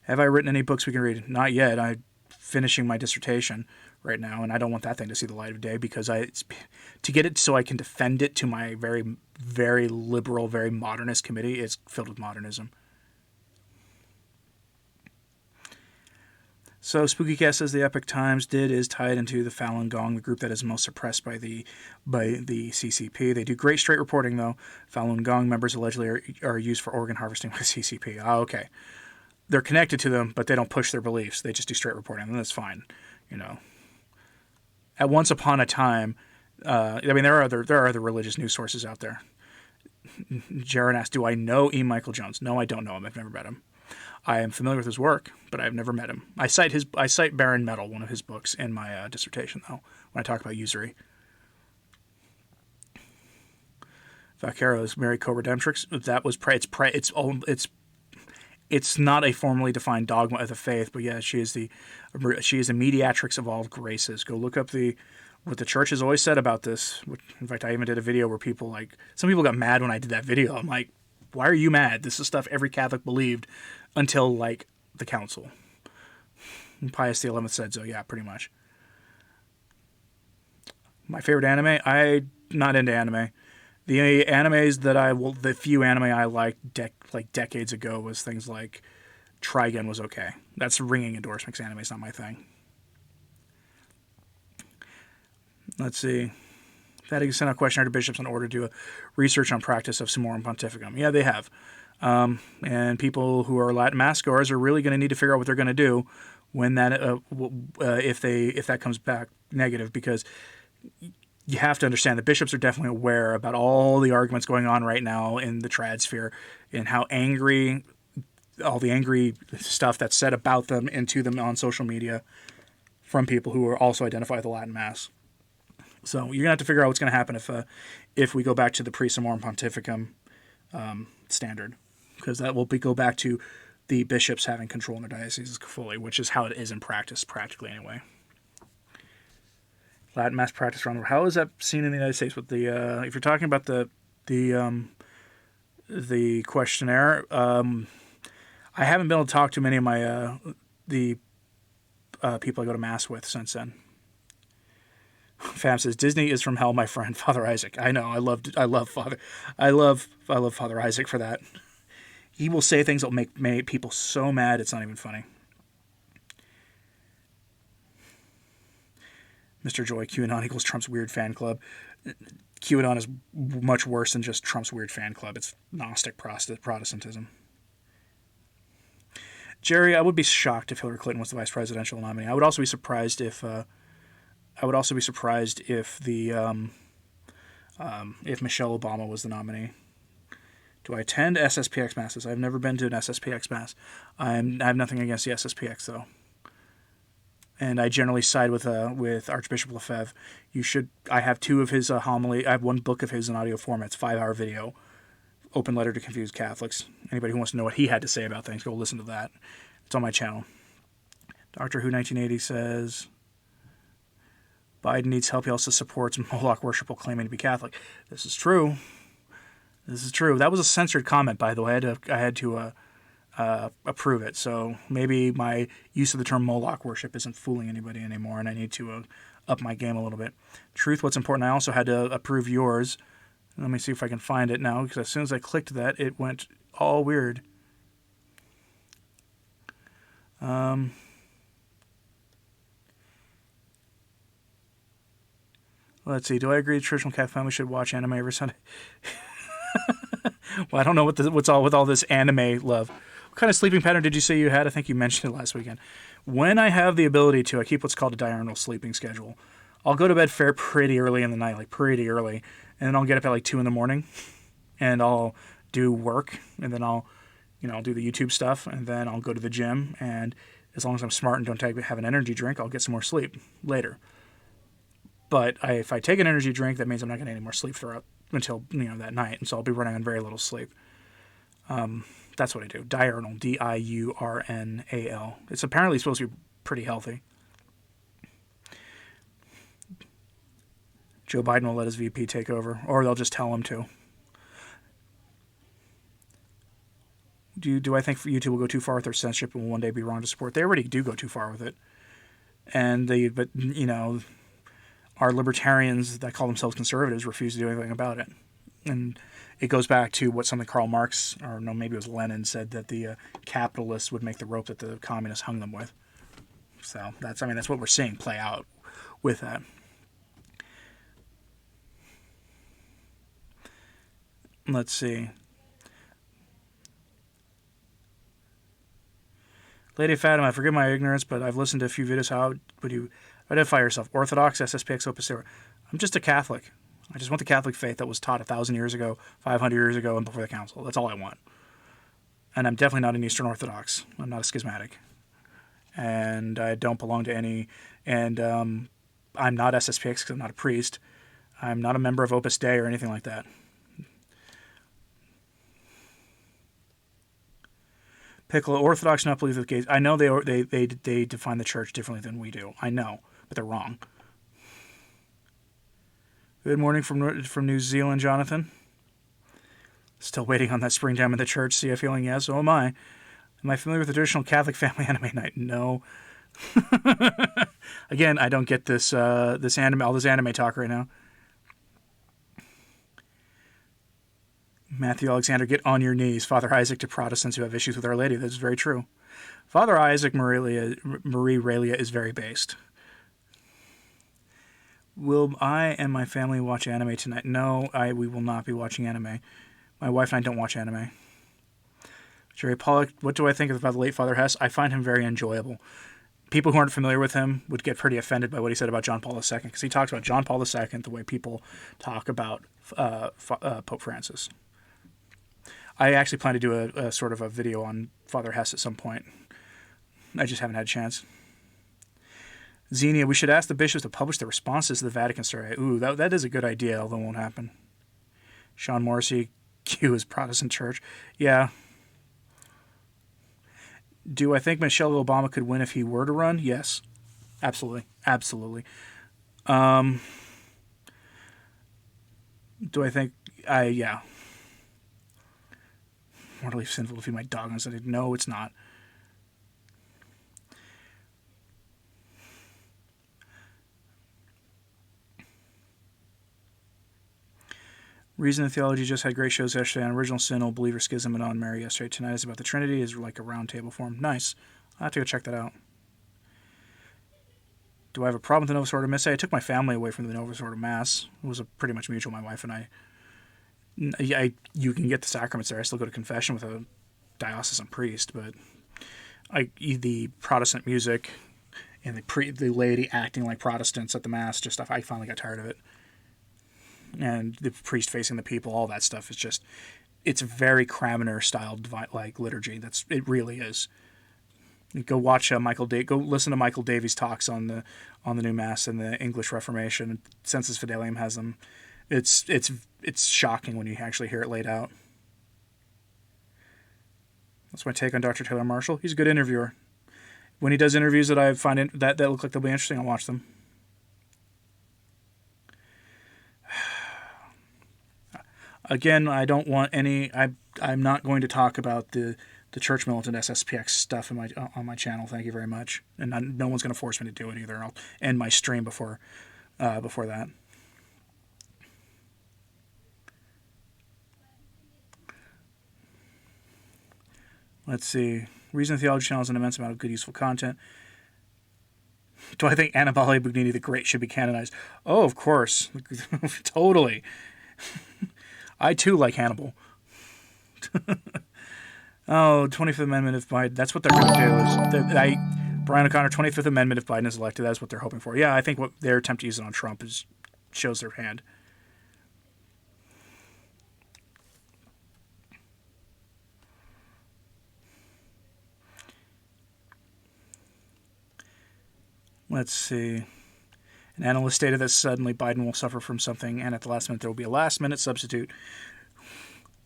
Have I written any books we can read? Not yet. I'm finishing my dissertation right now, and I don't want that thing to see the light of day because to get it so I can defend it to my very, very liberal, very modernist committee is filled with modernism. So Spooky Cat says the Epoch Times is tied into the Falun Gong, the group that is most suppressed by the CCP. They do great straight reporting, though. Falun Gong members allegedly are used for organ harvesting by the CCP. Okay. They're connected to them, but they don't push their beliefs. They just do straight reporting, and that's fine. At once upon a time, there are other religious news sources out there. Jaron asked, do I know E. Michael Jones? No, I don't know him. I've never met him. I am familiar with his work, but I've never met him. I cite Baron Metal, one of his books, in my dissertation, though, when I talk about usury. Vaquero is Mary Co-Redemptrix. That was it's not a formally defined dogma of the faith, but yeah, she is a mediatrix of all graces. Go look up what the church has always said about this. In fact, I even did a video where some people got mad when I did that video. I'm like, why are you mad? This is stuff every Catholic believed until, the council. And Pius XI said so, yeah, pretty much. My favorite anime? I'm not into anime. The animes the few anime I liked decades ago was things like Trigun was okay. That's ringing endorsement because anime is not my thing. Let's see. Vatican sent out a questionnaire to bishops in order to do a research on practice of Summorum Pontificum. Yeah, they have. And people who are Latin Mass goers are really going to need to figure out what they're going to do when if that comes back negative, because you have to understand the bishops are definitely aware about all the arguments going on right now in the trad sphere and how angry, all the angry stuff that's said about them and to them on social media from people who are also identify with the Latin Mass. So you're gonna have to figure out what's gonna happen if we go back to the Praesumorum Pontificum standard, because that will go back to the bishops having control in their dioceses fully, which is how it is in practice, practically anyway. Latin Mass practice around the world. How is that seen in the United States? With the if you're talking about the questionnaire, I haven't been able to talk to many of my people I go to Mass with since then. Fam says Disney is from hell, my friend Father Isaac. I know. I love Father Isaac for that. He will say things that will make people so mad it's not even funny. Mr. Joy, QAnon equals Trump's weird fan club. QAnon is much worse than just Trump's weird fan club. It's Gnostic Protestantism. Jerry, I would be shocked if Hillary Clinton was the vice presidential nominee. I would also be surprised if if Michelle Obama was the nominee. Do I attend SSPX masses? I've never been to an SSPX mass. I have nothing against the SSPX though, and I generally side with Archbishop Lefebvre. You should. I have 2 of his homily. I have 1 book of his in audio format. It's 5-hour video. Open Letter to Confused Catholics. Anybody who wants to know what he had to say about things, go listen to that. It's on my channel. Doctor Who 1980 says Biden needs help. He also supports Moloch worship while claiming to be Catholic. This is true. That was a censored comment, by the way. I had to approve it. So maybe my use of the term Moloch worship isn't fooling anybody anymore, and I need to up my game a little bit. Truth, what's important. I also had to approve yours. Let me see if I can find it now, because as soon as I clicked that, it went all weird. Let's see. Do I agree the traditional Catholic family should watch anime every Sunday? Well, I don't know what's all with all this anime love. What kind of sleeping pattern did you say you had? I think you mentioned it last weekend. When I have the ability to, I keep what's called a diurnal sleeping schedule. I'll go to bed pretty early in the night, like pretty early, and then I'll get up at like 2 a.m, and I'll do work, and then I'll do the YouTube stuff, and then I'll go to the gym, and as long as I'm smart and don't have an energy drink, I'll get some more sleep later. But if I take an energy drink, that means I'm not getting any more sleep throughout until that night, and so I'll be running on very little sleep. That's what I do. Diurnal, Diurnal. It's apparently supposed to be pretty healthy. Joe Biden will let his VP take over, or they'll just tell him to. Do I think YouTube will go too far with their censorship and will one day be wrong to support? They already do go too far with it, our libertarians that call themselves conservatives refuse to do anything about it. And it goes back to what something Karl Marx, or no, maybe it was Lenin, said, that the capitalists would make the rope that the communists hung them with. So that's what we're seeing play out with that. Let's see. Lady Fatima, forgive my ignorance, but I've listened to a few videos. How would you identify yourself? Orthodox, SSPX, Opus Zero. I'm just a Catholic. I just want the Catholic faith that was taught 1,000 years ago, 500 years ago, and before the Council. That's all I want. And I'm definitely not an Eastern Orthodox. I'm not a schismatic. And I don't belong to any. And I'm not SSPX because I'm not a priest. I'm not a member of Opus Dei or anything like that. Piccolo, Orthodox not believe that gays. I know they define the church differently than we do. I know, but they're wrong. Good morning from New Zealand, Jonathan. Still waiting on that springtime in the church. See a feeling? Yes, so am I. Am I familiar with the traditional Catholic family anime night? No. Again, I don't get this all this anime talk right now. Matthew Alexander, get on your knees. Father Isaac to Protestants who have issues with Our Lady. That's very true. Father Isaac Marie Aurelia is very based. Will I and my family watch anime tonight? No, we will not be watching anime. My wife and I don't watch anime. Jerry Pollock, what do I think about the late Father Hess? I find him very enjoyable. People who aren't familiar with him would get pretty offended by what he said about John Paul II, because he talks about John Paul II the way people talk about Pope Francis. I actually plan to do a sort of a video on Father Hess at some point. I just haven't had a chance. Xenia, we should ask the bishops to publish the responses to the Vatican survey. Ooh, that is a good idea, although it won't happen. Sean Morrissey, Q is Protestant Church. Yeah. Do I think Michelle Obama could win if he were to run? Yes. Absolutely. Absolutely. Do I think... yeah. Mortally sinful to feed my dog on Sunday. No, it's not. Reason and Theology just had great shows yesterday on Original Sin, Old Believer, Schism, and On Mary yesterday. Tonight is about the Trinity. Is like a round table form. Nice. I'll have to go check that out. Do I have a problem with the Novus Ordo Missae? I took my family away from the Novus Ordo Mass. It was pretty much mutual, my wife and I. You can get the sacraments there. I still go to confession with a diocesan priest, but the Protestant music and the laity acting like Protestants at the Mass, I finally got tired of it. And the priest facing the people, all that stuff is just, it's a very Cranmer style liturgy. It really is. Go watch go listen to Michael Davies' talks on the new Mass and the English Reformation. Sensus Fidelium has them. It's shocking when you actually hear it laid out. That's my take on Dr. Taylor Marshall. He's a good interviewer. When he does interviews that I find that look like they'll be interesting, I'll watch them. Again, I don't want any. I'm not going to talk about the Church Militant SSPX stuff on my channel. Thank you very much. And no one's going to force me to do it either. I'll end my stream before that. Let's see. Reason Theology Channel has an immense amount of good, useful content. Do I think Annibale Bugnini the Great should be canonized? Oh, of course. Totally. I, too, like Hannibal. 25th Amendment if Biden... That's what they're going to do. Brian O'Connor, 25th Amendment if Biden is elected. That's what they're hoping for. Yeah, I think what their attempt to use it on Trump shows their hand. Let's see. An analyst stated that suddenly Biden will suffer from something, and at the last minute there will be a last-minute substitute,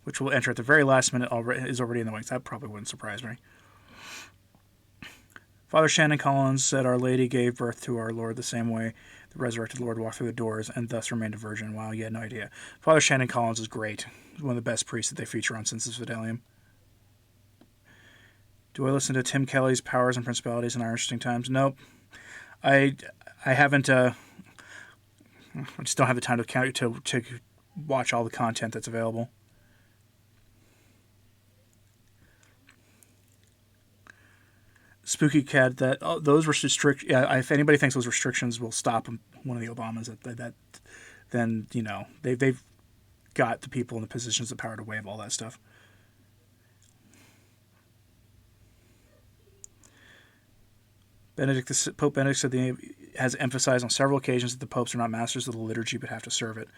which will enter at the very last minute, is already in the wings. That probably wouldn't surprise me. Father Shannon Collins said Our Lady gave birth to our Lord the same way the resurrected Lord walked through the doors and thus remained a virgin. Wow, you had no idea. Father Shannon Collins is great. He's one of the best priests that they feature on Sensus Fidelium. Do I listen to Tim Kelly's Powers and Principalities in Our Interesting Times? Nope. I haven't. I just don't have the time to watch all the content that's available. Spooky Cat, those restrictions. Yeah, if anybody thinks those restrictions will stop one of the Obamas, then they've got the people in the positions of power to waive all that stuff. Pope Benedict said he has emphasized on several occasions that the popes are not masters of the liturgy but have to serve it.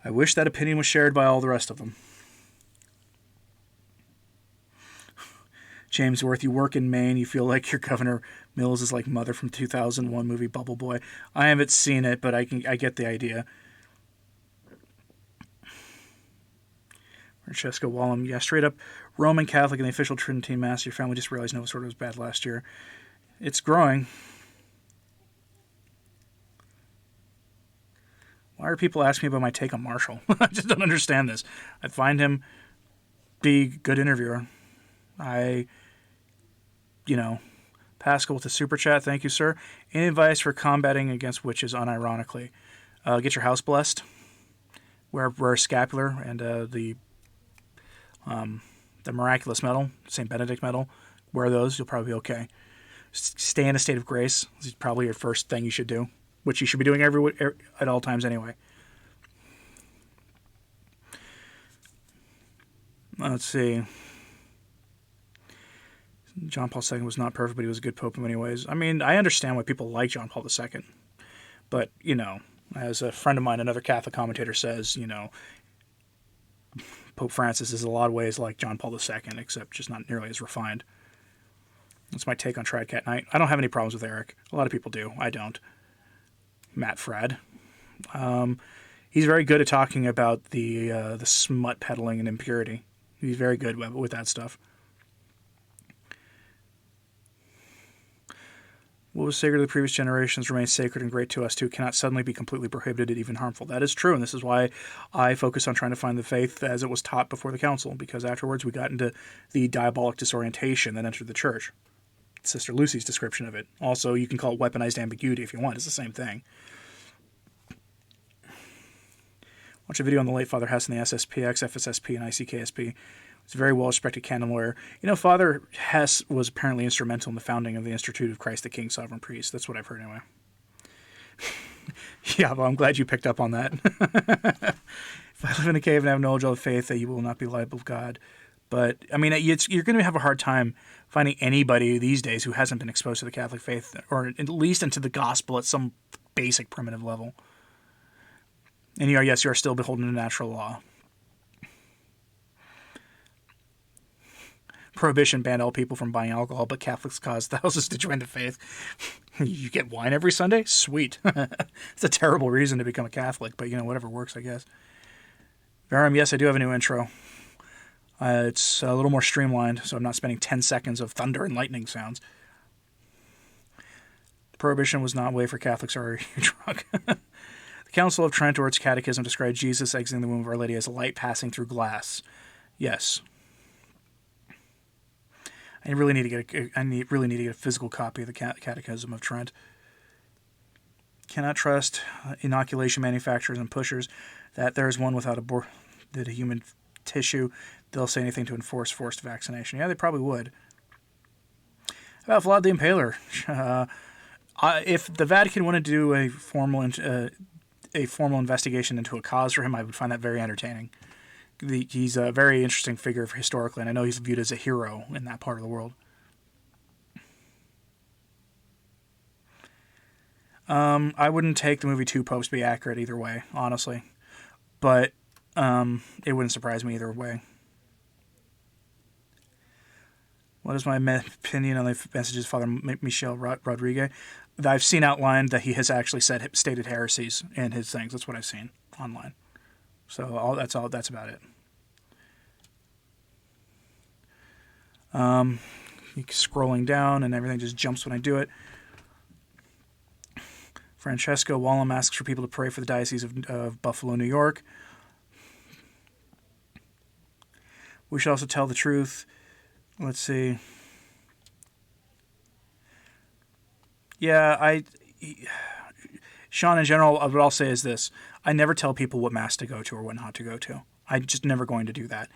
I wish that opinion was shared by all the rest of them. James Worth, you work in Maine, you feel like your Governor Mills is like Mother from 2001 movie Bubble Boy. I haven't seen it, but I get the idea. Francesco Wallum, yeah, straight up Roman Catholic in the official Tridentine Mass. Your family just realized Novus Ordo was bad last year. It's growing. Why are people asking me about my take on Marshall? I just don't understand this. I find him be a good interviewer. Pascal with a super chat. Thank you, sir. Any advice for combating against witches unironically? Get your house blessed. Wear a scapular and the miraculous medal, St. Benedict medal. Wear those. You'll probably be okay. Stay in a state of grace. This is probably your first thing you should do, which you should be doing at all times anyway. Let's see. John Paul II was not perfect, but he was a good pope in many ways. I mean, I understand why people like John Paul II. But, as a friend of mine, another Catholic commentator says, Pope Francis is in a lot of ways like John Paul II, except just not nearly as refined. That's my take on Tradcat Night. I don't have any problems with Eric. A lot of people do. I don't. Matt Fred. He's very good at talking about the smut peddling and impurity. He's very good with that stuff. What was sacred to the previous generations remains sacred and great to us too, cannot suddenly be completely prohibited and even harmful. That is true, and this is why I focus on trying to find the faith as it was taught before the council, because afterwards we got into the diabolic disorientation that entered the church. Sister Lucy's description of it. Also, you can call it weaponized ambiguity if you want. It's the same thing. Watch a video on the late Father Hess and the SSPX, FSSP, and ICKSP. He's a very well-respected canon lawyer. You know, Father Hess was apparently instrumental in the founding of the Institute of Christ the King, Sovereign Priest. That's what I've heard anyway. Yeah, well, I'm glad you picked up on that. If I live in a cave and have knowledge of faith, that you will not be liable of God. But, I mean, you're going to have a hard time finding anybody these days who hasn't been exposed to the Catholic faith, or at least into the gospel at some basic primitive level. And you are still beholden to natural law. Prohibition banned all people from buying alcohol, but Catholics caused thousands to join the faith. You get wine every Sunday? Sweet. It's a terrible reason to become a Catholic, but, whatever works, I guess. Verum, yes, I do have a new intro. It's a little more streamlined, so I'm not spending 10 seconds of thunder and lightning sounds. Prohibition was not a way for Catholics or you drunk. The Council of Trent or its catechism described Jesus exiting the womb of Our Lady as a light passing through glass. Yes. I really need to get a physical copy of the Catechism of Trent. Cannot trust inoculation manufacturers and pushers that there is one without a human tissue. They'll say anything to enforce forced vaccination. Yeah, they probably would. About Vlad the Impaler. If the Vatican wanted to do a formal investigation into a cause for him, I would find that very entertaining. He's a very interesting figure historically, and I know he's viewed as a hero in that part of the world. I wouldn't take the movie Two Popes to be accurate either way, honestly. But it wouldn't surprise me either way. What is my opinion on the messages of Father Michel Rodriguez? I've seen outlined that he has actually stated heresies in his things. That's what I've seen online. So that's about it. Scrolling down and everything just jumps when I do it. Francesco Wallum asks for people to pray for the Diocese of Buffalo, New York. We should also tell the truth. Let's see. Yeah, Sean, in general, what I'll say is this. I never tell people what mass to go to or what not to go to. I'm just never going to do that.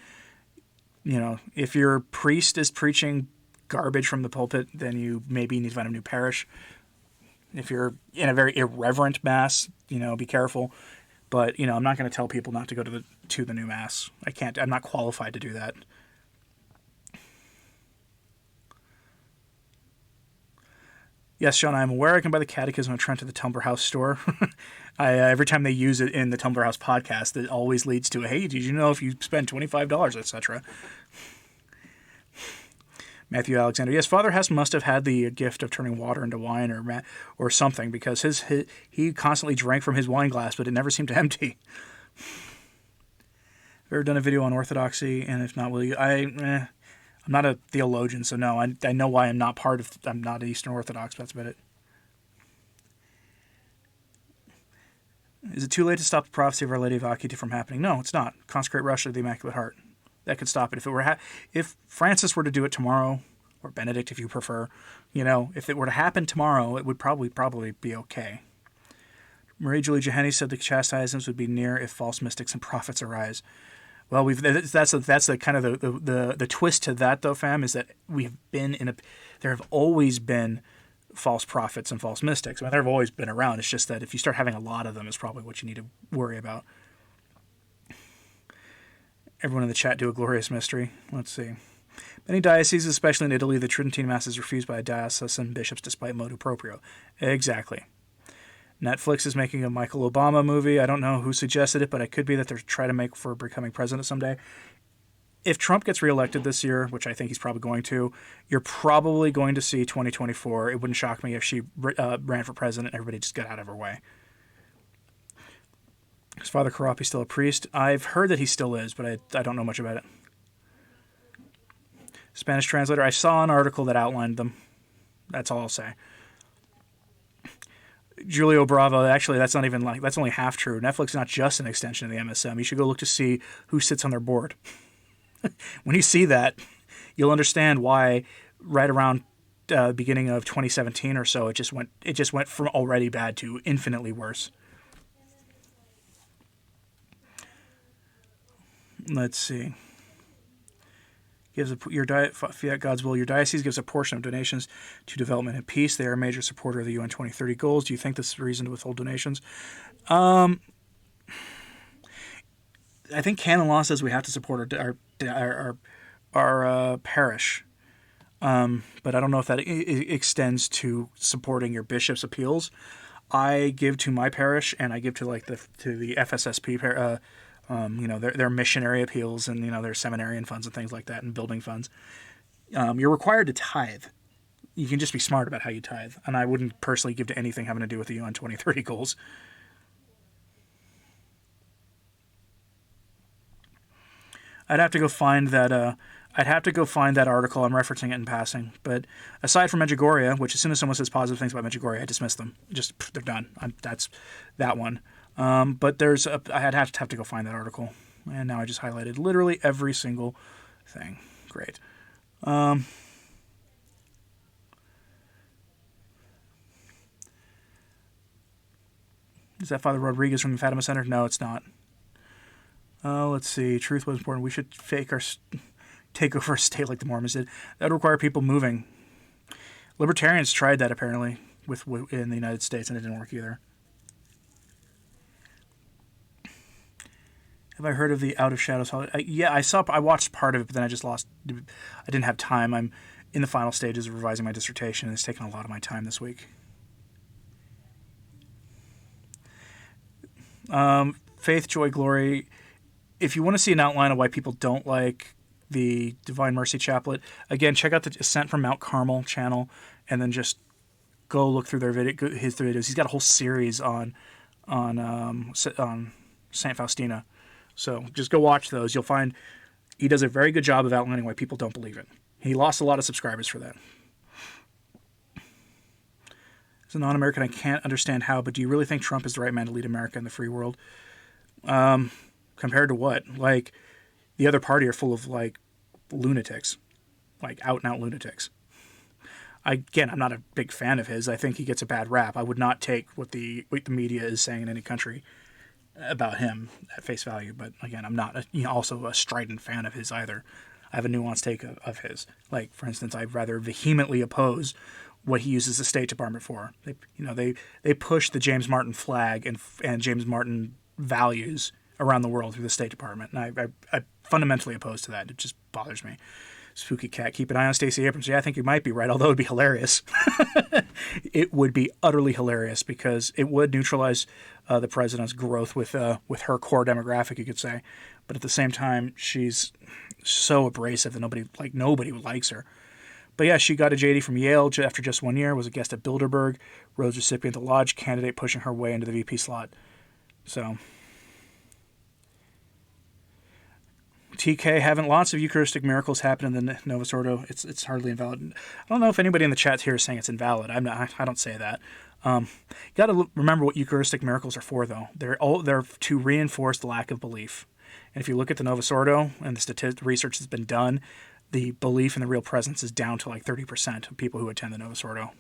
If your priest is preaching garbage from the pulpit, then you maybe need to find a new parish. If you're in a very irreverent mass, be careful. But, I'm not going to tell people not to go to the new mass. I can't. I'm not qualified to do that. Yes, Sean, I'm aware I can buy the Catechism of Trent at the Tumblr House store. Every time they use it in the Tumblr House podcast, it always leads to, hey, did you know if you spend $25, etc. Matthew Alexander. Yes, Father Hess must have had the gift of turning water into wine or something, because he constantly drank from his wine glass, but it never seemed to empty. I've ever done a video on Orthodoxy, and if not, will you? I'm not a theologian, so no, I know why I'm not Eastern Orthodox, but that's about it. Is it too late to stop the prophecy of Our Lady of Akita from happening? No, it's not. Consecrate Russia to the Immaculate Heart. That could stop it. If Francis were to do it tomorrow, or Benedict if you prefer, if it were to happen tomorrow, it would probably be okay. Marie Julie Jehani said the chastisements would be near if false mystics and prophets arise. Well, that's the kind of the twist to that, though, fam, is that there have always been false prophets and false mystics. I mean, they've always been around. It's just that if you start having a lot of them, is probably what you need to worry about. Everyone in the chat do a glorious mystery. Let's see. Many dioceses, especially in Italy, the Tridentine Mass is refused by diocesan bishops despite motu proprio. Exactly. Netflix is making a Michael Obama movie. I don't know who suggested it, but it could be that they're trying to make for becoming president someday. if Trump gets reelected this year, which I think he's probably going to, you're probably going to see 2024. It wouldn't shock me if she ran for president and everybody just got out of her way. Is Father Karapi still a priest? I've heard that he still is, but I don't know much about it. Spanish translator. I saw an article that outlined them. That's all I'll say. Julio Bravo, actually, that's only half true. Netflix is not just an extension of the MSM. You should go look to see who sits on their board. When you see that, you'll understand why right around beginning of 2017 or so, it just went from already bad to infinitely worse. Let's see. Fiat God's will. Your diocese gives a portion of donations to development and peace. They are a major supporter of the UN 2030 goals. Do you think this is a reason to withhold donations? I think canon law says we have to support our parish, but I don't know if that extends to supporting your bishop's appeals. I give to my parish, and I give to the FSSP their missionary appeals and, their seminarian funds and things like that and building funds. You're required to tithe. You can just be smart about how you tithe. And I wouldn't personally give to anything having to do with the UN 2030 goals. I'd have to go find that article. I'm referencing it in passing. But aside from Medjugorje, which as soon as someone says positive things about Medjugorje, I dismiss them. They're done. That's that one. But I'd have to go find that article. And now I just highlighted literally every single thing. Great. Is that Father Rodriguez from the Fatima Center? No, it's not. Let's see. Truth was important. We should take over a state like the Mormons did. That would require people moving. Libertarians tried that apparently in the United States, and it didn't work either. Have I heard of the Out of Shadows holiday? Yeah, I watched part of it, but then I just lost. I didn't have time. I'm in the final stages of revising my dissertation, and it's taken a lot of my time this week. Faith, Joy, Glory. If you want to see an outline of why people don't like the Divine Mercy Chaplet, again, check out the Ascent from Mount Carmel channel, and then just go look through his videos. He's got a whole series on Saint Faustina. So just go watch those. You'll find he does a very good job of outlining why people don't believe it. He lost a lot of subscribers for that. As a non-American, I can't understand how, but do you really think Trump is the right man to lead America and the free world? Compared to what? Like, the other party are full of, lunatics. Out-and-out lunatics. I'm not a big fan of his. I think he gets a bad rap. I would not take what the media is saying in any country about him at face value. But, again, I'm not also a strident fan of his either. I have a nuanced take of his. For instance, I'd rather vehemently oppose what he uses the State Department for. They push the James Martin flag and James Martin values around the world through the State Department, and I fundamentally oppose to that. It just bothers me. Spooky Cat, keep an eye on Stacey Abrams. Yeah, I think you might be right, although it would be hilarious. It would be utterly hilarious because it would neutralize the president's growth with her core demographic, you could say. But at the same time, she's so abrasive that nobody likes her. But yeah, she got a JD from Yale after just 1 year, was a guest at Bilderberg, Rhodes recipient at the Lodge, candidate pushing her way into the VP slot. So, TK, haven't lots of Eucharistic miracles happen in the Novus Ordo? It's hardly invalid. I don't know if anybody in the chat here is saying it's invalid. I don't say that. You got to remember what Eucharistic miracles are for, though. They're to reinforce the lack of belief. And if you look at the Novus Ordo and the research that's been done, the belief in the real presence is down to 30% of people who attend the Novus Ordo.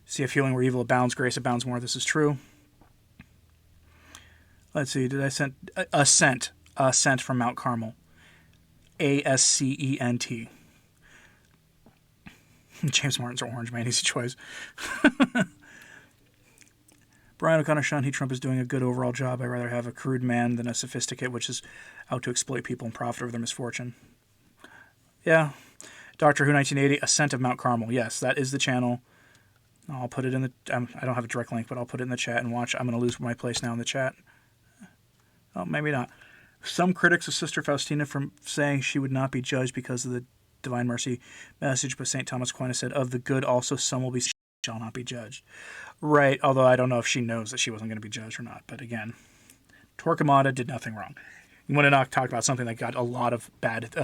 See a feeling where evil abounds, grace abounds more. This is true. Let's see. Did I send Ascent from Mount Carmel? Ascent. James Martin's orange, man. Easy choice. Brian O'Connor, Shawnee, Trump is doing a good overall job. I'd rather have a crude man than a sophisticate which is out to exploit people and profit over their misfortune. Yeah. Doctor Who 1980, Ascent of Mount Carmel. Yes, that is the channel. I'll put it in the... I don't have a direct link, but I'll put it in the chat and watch. I'm going to lose my place now in the chat. Oh, maybe not. Some critics of Sister Faustina from saying she would not be judged because of the Divine Mercy message, but St. Thomas Aquinas said, of the good also some will be shall not be judged. Right, although I don't know if she knows that she wasn't going to be judged or not. But again, Torquemada did nothing wrong. You want to talk about something that got a lot of bad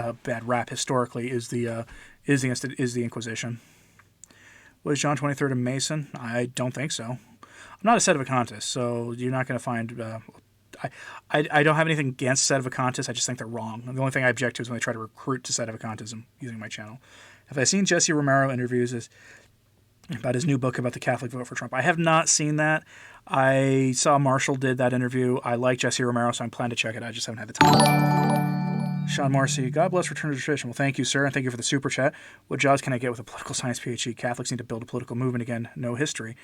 rap historically is the Inquisition. Was John 23rd a Mason? I don't think so. I'm not a Sedevacanist, so you're not going to find... I don't have anything against Sedevacantists. I just think they're wrong. The only thing I object to is when they try to recruit to Sedevacantism using my channel. Have I seen Jesse Romero interviews about his new book about the Catholic vote for Trump? I have not seen that. I saw Marshall did that interview. I like Jesse Romero, so I'm planning to check it out. I just haven't had the time. Sean Morrissey, God bless Return to Tradition. Well, thank you, sir, and thank you for the super chat. What jobs can I get with a political science PhD? Catholics need to build a political movement again. No history.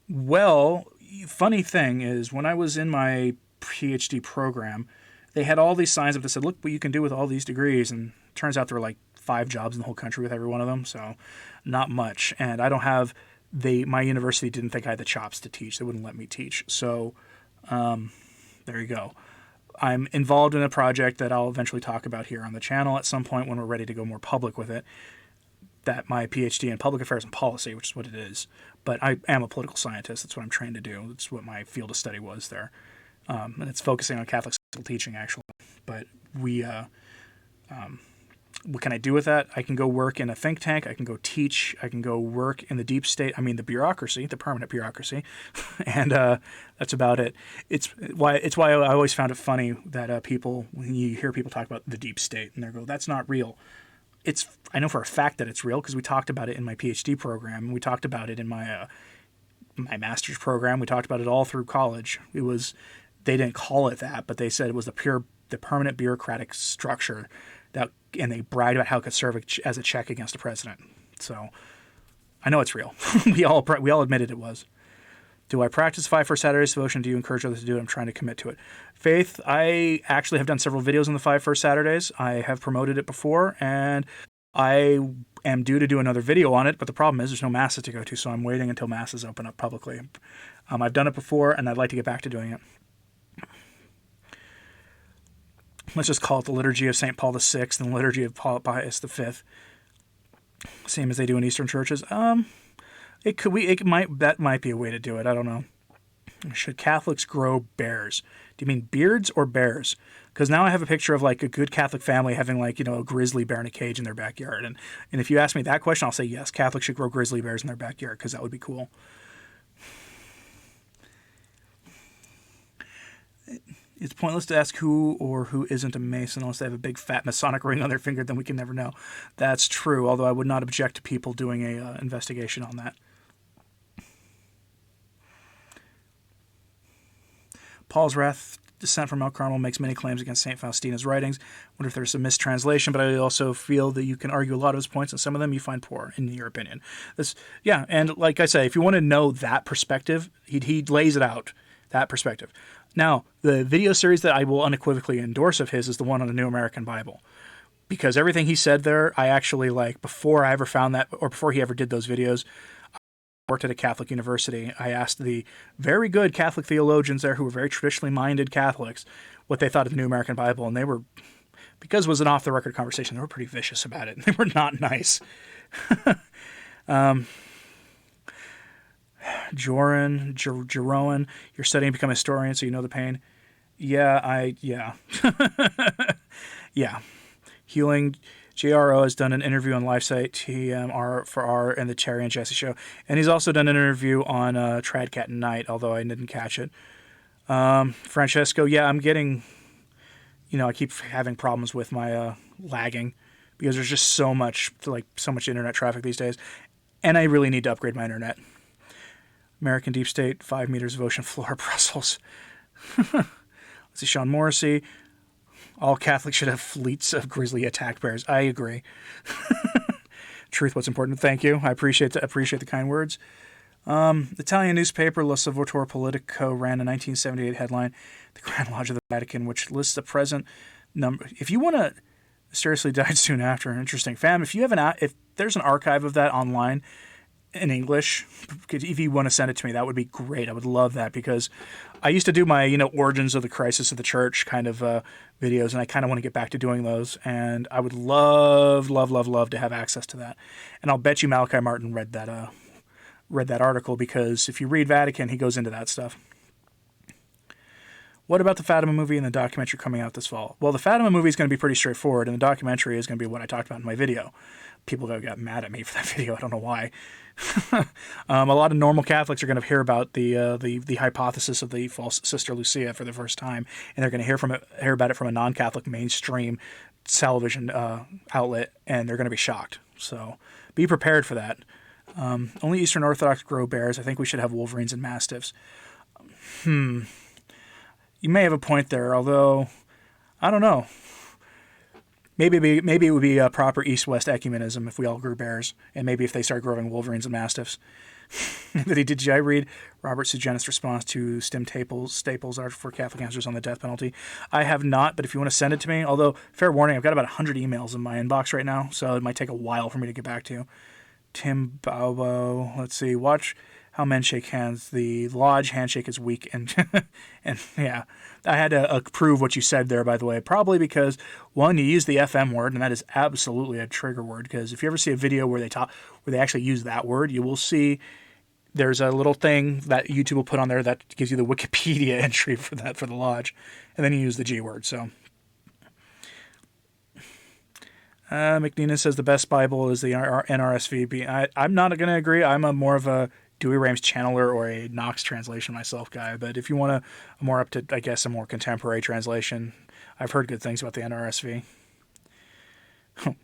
Well, funny thing is, when I was in my PhD program, they had all these signs up that said, look what you can do with all these degrees, and it turns out there were like 5 jobs in the whole country with every one of them, so not much. And I don't have... my university didn't think I had the chops to teach. They wouldn't let me teach. So there you go. I'm involved in a project that I'll eventually talk about here on the channel at some point when we're ready to go more public with it. That my PhD in public affairs and policy, which is what it is. But I am a political scientist. That's what I'm trained to do. That's what my field of study was there. And it's focusing on Catholic teaching, actually. But what can I do with that? I can go work in a think tank. I can go teach. I can go work in the deep state. I mean, the bureaucracy, the permanent bureaucracy. And that's about it. It's why I always found it funny that people, when you hear people talk about the deep state, and they go, that's not real. I know for a fact that it's real because we talked about it in my PhD program. We talked about it in my master's program. We talked about it all through college. They didn't call it that, but they said it was the permanent bureaucratic structure and they bragged about how it could serve as a check against the president. So I know it's real. we all admitted it was. Do I practice 5 First Saturdays devotion? Do you encourage others to do it? I'm trying to commit to it. Faith, I actually have done several videos on the 5 First Saturdays. I have promoted it before, and I am due to do another video on it, but the problem is there's no masses to go to, so I'm waiting until masses open up publicly. I've done it before, and I'd like to get back to doing it. Let's just call it the Liturgy of St. Paul VI and the Liturgy of Pius V. Same as they do in Eastern churches. That might be a way to do it. I don't know. Should Catholics grow bears? Do you mean beards or bears? Because now I have a picture of like a good Catholic family having like, a grizzly bear in a cage in their backyard. And if you ask me that question, I'll say yes, Catholics should grow grizzly bears in their backyard because that would be cool. It's pointless to ask who or who isn't a Mason unless they have a big fat Masonic ring on their finger, then we can never know. That's true, although I would not object to people doing a investigation on that. Paul's Wrath, Descent from Mount Carmel, makes many claims against St. Faustina's writings. Wonder if there's a mistranslation, but I also feel that you can argue a lot of his points, and some of them you find poor, in your opinion. And like I say, if you want to know that perspective, he lays it out, that perspective. Now, the video series that I will unequivocally endorse of his is the one on the New American Bible. Because everything he said there, I actually before I ever found that, or before he ever did those videos, I worked at a Catholic university. I asked the very good Catholic theologians there who were very traditionally minded Catholics what they thought of the New American Bible. And they were, because it was an off-the-record conversation, they were pretty vicious about it. They were not nice. Jeroen, you're studying to become a historian, so you know the pain. Yeah. Yeah. Healing, JRO has done an interview on LifeSite, TMR for R and the Terry and Jesse show. And he's also done an interview on Tradcat and Night, although I didn't catch it. Francesco, yeah, I'm getting, I keep having problems with my lagging because there's just so much internet traffic these days. And I really need to upgrade my internet. American Deep State, 5 meters of ocean floor, Brussels. Let's see, Sean Morrissey. All Catholics should have fleets of grizzly attack bears. I agree. Truth, what's important. Thank you. I appreciate the kind words. Italian newspaper La Salvatore Politico ran a 1978 headline, The Grand Lodge of the Vatican, which lists the present number. If you want to mysteriously died soon after, interesting. Fam, if there's an archive of that online, in English, if you want to send it to me, that would be great. I would love that, because I used to do my, origins of the crisis of the church kind of videos, and I kind of want to get back to doing those. And I would love, love, love, love to have access to that. And I'll bet you Malachi Martin read that article, because if you read Vatican, he goes into that stuff. What about the Fatima movie and the documentary coming out this fall? Well, the Fatima movie is going to be pretty straightforward, and the documentary is going to be what I talked about in my video. People got mad at me for that video. I don't know why. A lot of normal Catholics are going to hear about the hypothesis of the false Sister Lucia for the first time, and they're going to hear about it from a non-Catholic mainstream television outlet, and they're going to be shocked. So be prepared for that. Only Eastern Orthodox grow bears. I think we should have wolverines and mastiffs. You may have a point there, although I don't know. Maybe it would be a proper East-West ecumenism if we all grew bears, and maybe if they start growing wolverines and mastiffs. Did I read Robert Sugenis' response to Stim Staples' art for Catholic answers on the death penalty? I have not, but if you want to send it to me, although, fair warning, I've got about 100 emails in my inbox right now, so it might take a while for me to get back to you. Tim Balbo, let's see, watch how men shake hands. The lodge handshake is weak, and yeah, I had to approve what you said there, by the way, probably because, one, you use the FM word, and that is absolutely a trigger word, because if you ever see a video where they actually use that word, you will see there's a little thing that YouTube will put on there that gives you the Wikipedia entry for the lodge, and then you use the G word, so. McNina says the best Bible is the NRSV. I'm not going to agree. I'm more of a Dewey Rams channeler or a Knox translation myself guy. But if you want a more up to, I guess, a more contemporary translation, I've heard good things about the NRSV.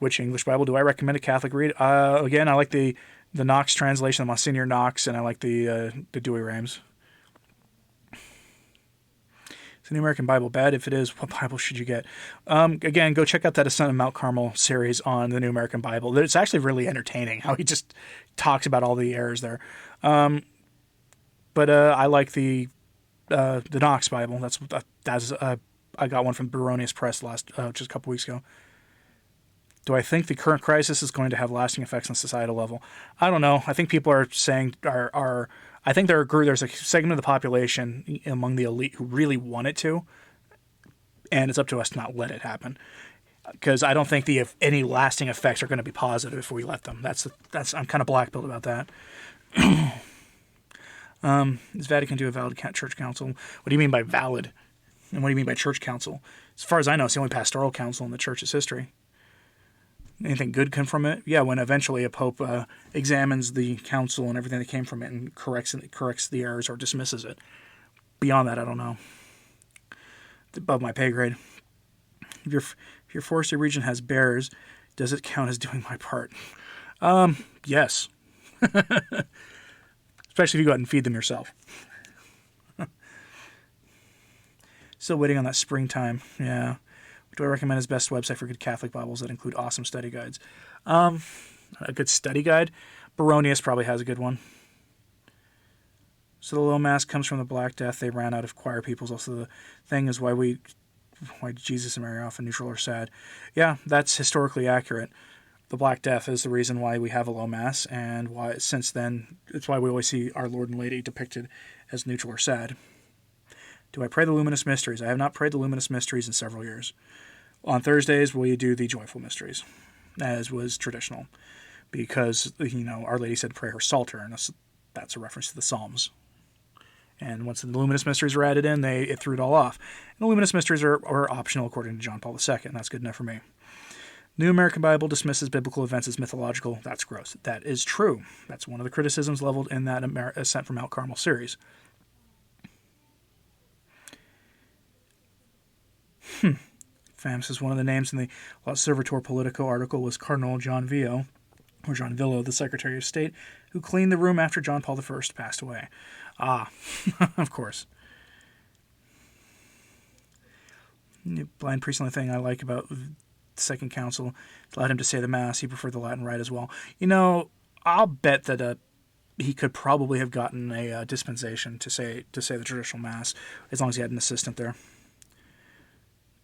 Which English Bible do I recommend a Catholic read? Again, I like the Knox translation, the Monsignor Knox, and I like the Dewey Rams. The New American Bible bad? If it is, what Bible should you get? Again, go check out that Ascent of Mount Carmel series on the New American Bible. It's actually really entertaining how he just talks about all the errors there. But I like the Knox Bible. That's I got one from Baronius Press just a couple weeks ago. Do I think the current crisis is going to have lasting effects on societal level? I don't know. I think people are saying I think there's a segment of the population among the elite who really want it to, and it's up to us to not let it happen. Because I don't think any lasting effects are going to be positive if we let them. I'm kind of black-pilled about that. Does Vatican do a valid church council? What do you mean by valid? And what do you mean by church council? As far as I know, it's the only pastoral council in the church's history. Anything good come from it? Yeah, when eventually a pope examines the council and everything that came from it and corrects the errors or dismisses it. Beyond that, I don't know. It's above my pay grade. If your forested region has bears, does it count as doing my part? Yes. Especially if you go out and feed them yourself. Still waiting on that springtime. Yeah. What do I recommend as best website for good Catholic Bibles that include awesome study guides? A good study guide? Baronius probably has a good one. So the low mass comes from the Black Death. They ran out of choir peoples. Also, the thing is why Jesus and Mary are often neutral or sad. Yeah, that's historically accurate. The Black Death is the reason why we have a low mass, and why since then it's why we always see our Lord and Lady depicted as neutral or sad. Do I pray the Luminous Mysteries? I have not prayed the Luminous Mysteries in several years. On Thursdays, we do the Joyful Mysteries, as was traditional, because Our Lady said pray her Psalter, and that's a reference to the Psalms. And once the Luminous Mysteries were added in, it threw it all off. And the Luminous Mysteries are optional according to John Paul II, and that's good enough for me. New American Bible dismisses biblical events as mythological. That's gross. That is true. That's one of the criticisms leveled in that Ascent from Mount Carmel series. Fam says one of the names in the L'Osservatore Politico article was Cardinal John Villo, the Secretary of State, who cleaned the room after John Paul I passed away. Ah, of course. Blind priest, the only thing I like about the Second Council allowed him to say the Mass. He preferred the Latin Rite as well. I'll bet that he could probably have gotten a dispensation to say the traditional Mass, as long as he had an assistant there.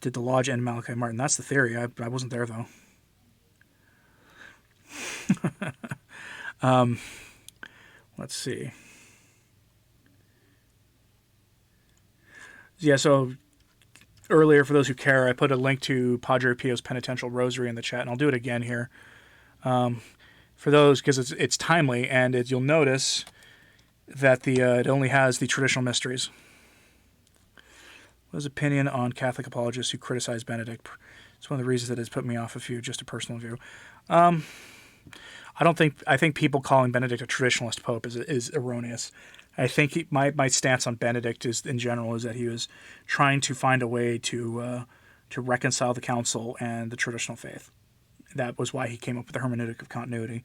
Did the Lodge end Malachi Martin? That's the theory. I wasn't there, though. Let's see. Yeah, so earlier, for those who care, I put a link to Padre Pio's Penitential Rosary in the chat, and I'll do it again here. For those, because it's timely, and you'll notice that it only has the traditional mysteries. His opinion on Catholic apologists who criticize Benedict. It's one of the reasons that has put me off a few, just a personal view. I think people calling Benedict a traditionalist pope is erroneous. I think my stance on Benedict in general is that he was trying to find a way to reconcile the council and the traditional faith. That was why he came up with the hermeneutic of continuity.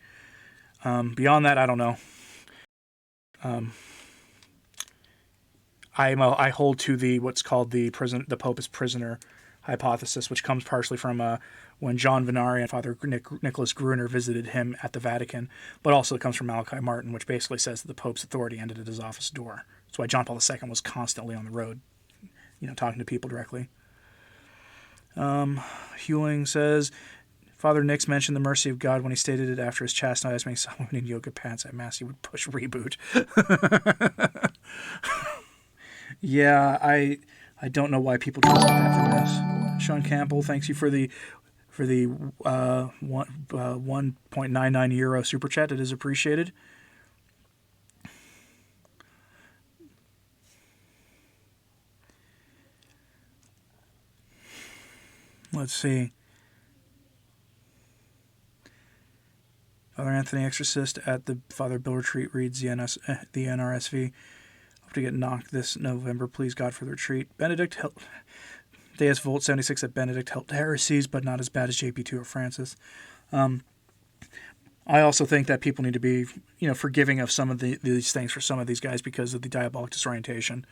Beyond that, I don't know. I hold to what's called the Pope is prisoner hypothesis, which comes partially from when John Venari and Father Nicholas Gruner visited him at the Vatican, but also it comes from Malachi Martin, which basically says that the Pope's authority ended at his office door. That's why John Paul II was constantly on the road, talking to people directly. Hewling says, Father Nix mentioned the mercy of God when he stated it after his chastisement someone in yoga pants at Mass. He would push reboot. Yeah, I don't know why people trust that for this. Sean Campbell, thanks you for the 1.99 euro super chat. It is appreciated. Let's see. Father Anthony Exorcist at the Father Bill Retreat reads the NRSV. Hope to get knocked this November. Please God for the retreat. Benedict helped. Deus Volt 76 at Benedict helped heresies, but not as bad as JP2 or Francis. I also think that people need to be, forgiving of some of these things for some of these guys because of the diabolic disorientation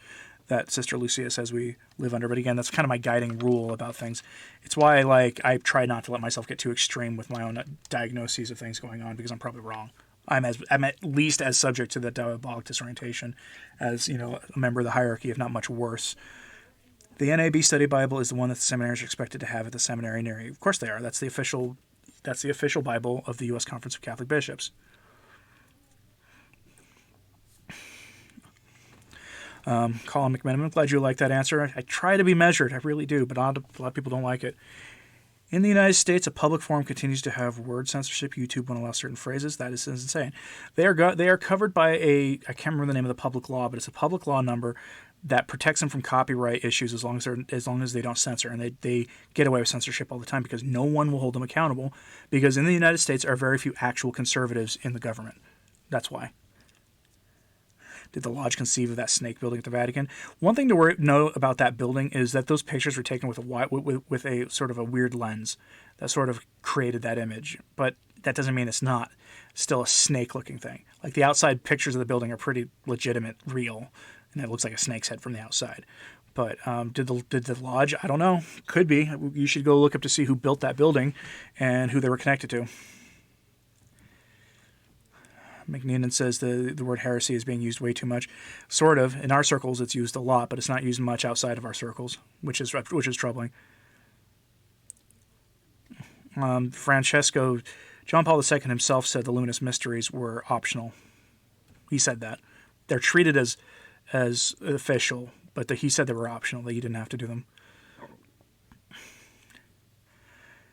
that Sister Lucia says we live under. But again, that's kind of my guiding rule about things. It's why I try not to let myself get too extreme with my own diagnoses of things going on because I'm probably wrong. I'm at least as subject to the diabolic disorientation as, a member of the hierarchy, if not much worse. The NAB Study Bible is the one that the seminaries are expected to have at the seminary near you. Of course they are. That's the official Bible of the U.S. Conference of Catholic Bishops. Colin McMenamin, I'm glad you like that answer. I try to be measured. I really do, but a lot of people don't like it. In the United States, a public forum continues to have word censorship. YouTube won't allow certain phrases. That is insane. They are covered by I can't remember the name of the public law, but it's a public law number that protects them from copyright issues as long as they don't censor. And they get away with censorship all the time because no one will hold them accountable because in the United States are very few actual conservatives in the government. That's why. Did the Lodge conceive of that snake building at the Vatican? One thing to know about that building is that those pictures were taken with a sort of a weird lens that sort of created that image. But that doesn't mean it's not still a snake-looking thing. Like the outside pictures of the building are pretty legitimate, real, and it looks like a snake's head from the outside. But did the Lodge? I don't know. Could be. You should go look up to see who built that building and who they were connected to. McNeenan says the word heresy is being used way too much. Sort of. In our circles, it's used a lot, but it's not used much outside of our circles, which is troubling. Francesco, John Paul II himself said the Luminous mysteries were optional. He said that. They're treated as official, but he said they were optional, that you didn't have to do them.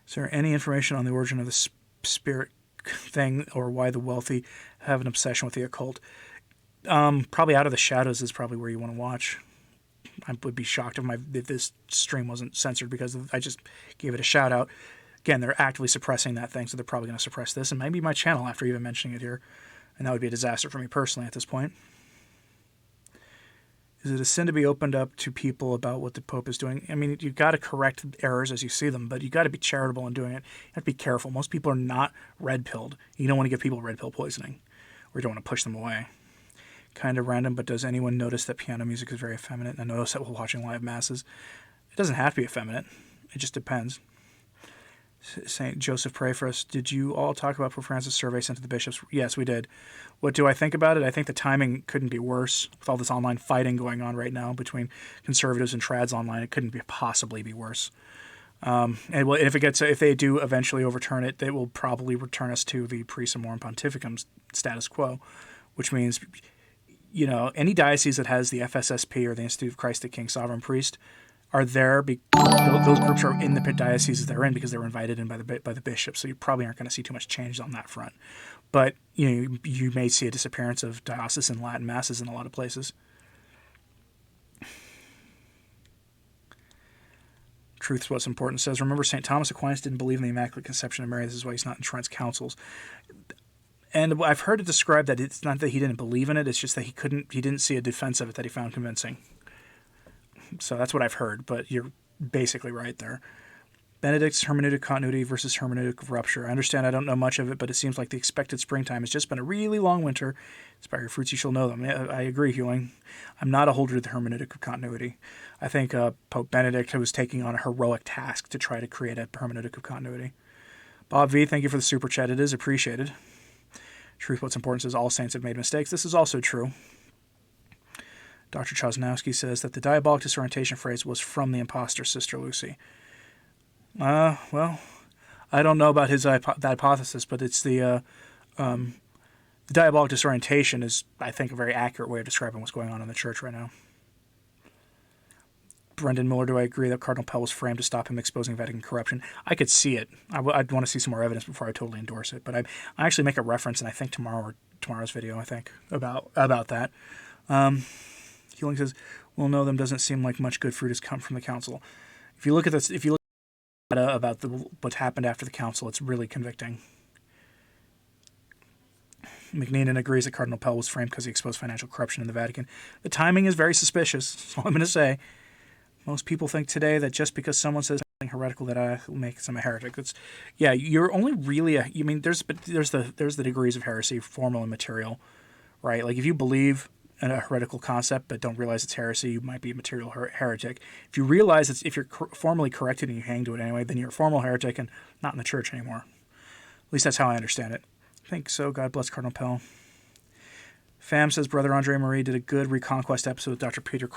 Is there any information on the origin of the spirit thing or why the wealthy have an obsession with the occult? Probably Out of the Shadows is probably where you want to watch. I would be shocked if this stream wasn't censored because I just gave it a shout out. Again, they're actively suppressing that thing, so they're probably going to suppress this and maybe my channel after even mentioning it here, and that would be a disaster for me personally at this point. Is it a sin to be opened up to people about what the Pope is doing? I mean, you've got to correct errors as you see them, but you've got to be charitable in doing it. You have to be careful. Most people are not red-pilled. You don't want to give people red pill poisoning, or you don't want to push them away. Kind of random, but does anyone notice that piano music is very effeminate? I notice that while watching live masses. It doesn't have to be effeminate. It just depends. St. Joseph, pray for us. Did you all talk about Pope Francis' survey sent to the bishops? Yes, we did. What do I think about it? I think the timing couldn't be worse. With all this online fighting going on right now between conservatives and trads online, it couldn't possibly be worse. And if they do eventually overturn it, they will probably return us to the Pre Summorum Pontificum status quo, which means, any diocese that has the FSSP or the Institute of Christ the King Sovereign Priest are there. Those groups are in the dioceses they're in because they were invited in by the bishop. So you probably aren't going to see too much change on that front. But you may see a disappearance of diocesan Latin masses in a lot of places. Truth's What's Important says, remember St. Thomas Aquinas didn't believe in the Immaculate Conception of Mary. This is why he's not in Trent's councils. And I've heard it described that it's not that he didn't believe in it, it's just that he didn't see a defense of it that he found convincing. So that's what I've heard, but you're basically right there. Benedict's hermeneutic continuity versus hermeneutic of rupture. I understand I don't know much of it, but it seems like the expected springtime has just been a really long winter. It's by your fruits you shall know them. Yeah, I agree, Hewing. I'm not a holder of the hermeneutic of continuity. I think Pope Benedict was taking on a heroic task to try to create a hermeneutic of continuity. Bob V, thank you for the super chat. It is appreciated. Truth What's Important says all saints have made mistakes. This is also true. Dr. Chosnowski says that the diabolic disorientation phrase was from the imposter, Sister Lucy. Well, I don't know about that hypothesis, but it's the diabolic disorientation is, I think, a very accurate way of describing what's going on in the church right now. Brendan Miller, do I agree that Cardinal Pell was framed to stop him exposing Vatican corruption? I could see it. I'd want to see some more evidence before I totally endorse it. But I actually make a reference, and I think tomorrow's video, about that. Healing says, "We'll know them. Doesn't seem like much good fruit has come from the council." If you look at this, data about what happened after the council, it's really convicting. McNeenan agrees that Cardinal Pell was framed because he exposed financial corruption in the Vatican. The timing is very suspicious. That's all I'm going to say. Most people think today that just because someone says something heretical that makes them a heretic. You're only really there's the degrees of heresy, formal and material, right? Like if you believe in a heretical concept but don't realize it's heresy, you might be a material heretic. If you realize if you're formally corrected and you hang to it anyway, then you're a formal heretic and not in the church anymore. At least that's how I understand it. I think so. God bless Cardinal Pell. Fam says Brother Andre Marie did a good Reconquest episode with Dr. Peter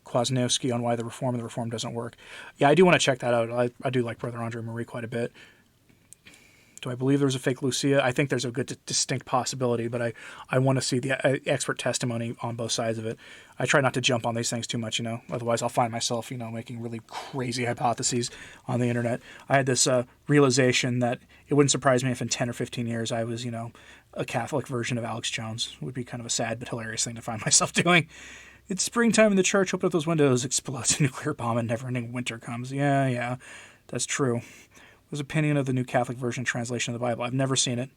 Kwasniewski on why the Reform doesn't work. Yeah, I do want to check that out. I do like Brother Andre Marie quite a bit. Do I believe there's a fake Lucia? I think there's a good distinct possibility, but I want to see the expert testimony on both sides of it. I try not to jump on these things too much, otherwise I'll find myself, making really crazy hypotheses on the internet. I had this realization that it wouldn't surprise me if in 10 or 15 years I was, a Catholic version of Alex Jones. It would be kind of a sad but hilarious thing to find myself doing. It's springtime in the church, open up those windows, explodes a nuclear bomb, and never-ending winter comes. Yeah, that's true. What's the opinion of the New Catholic Version translation of the Bible? I've never seen it.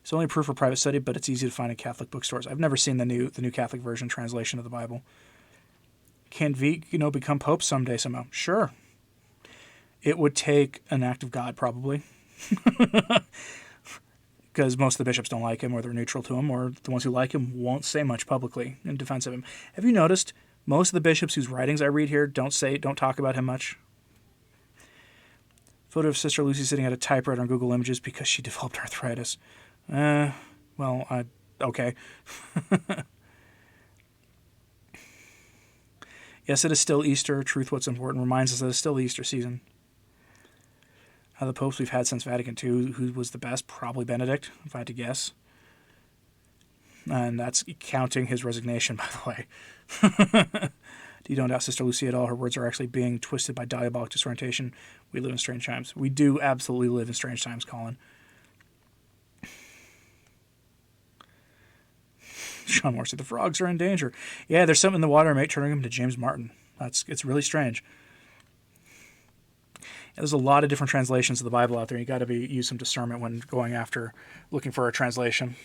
It's only approved for private study, but it's easy to find in Catholic bookstores. I've never seen the New Catholic Version translation of the Bible. Can Vigano become Pope someday somehow? Sure. It would take an act of God, probably. Because most of the bishops don't like him, or they're neutral to him, or the ones who like him won't say much publicly in defense of him. Have you noticed most of the bishops whose writings I read here don't talk about him much? Photo of Sister Lucy sitting at a typewriter on Google Images because she developed arthritis. Okay. Yes, it is still Easter. Truth What's Important reminds us that it's still the Easter season. Out of the popes we've had since Vatican II, who was the best? Probably Benedict, if I had to guess. And that's counting his resignation, by the way. You don't doubt Sister Lucy at all. Her words are actually being twisted by diabolic disorientation. We live in strange times. We do absolutely live in strange times, Colin. Sean Moore said, the frogs are in danger. Yeah, there's something in the water, mate, turning them to James Martin. It's really strange. There's a lot of different translations of the Bible out there. You got to use some discernment when looking for a translation.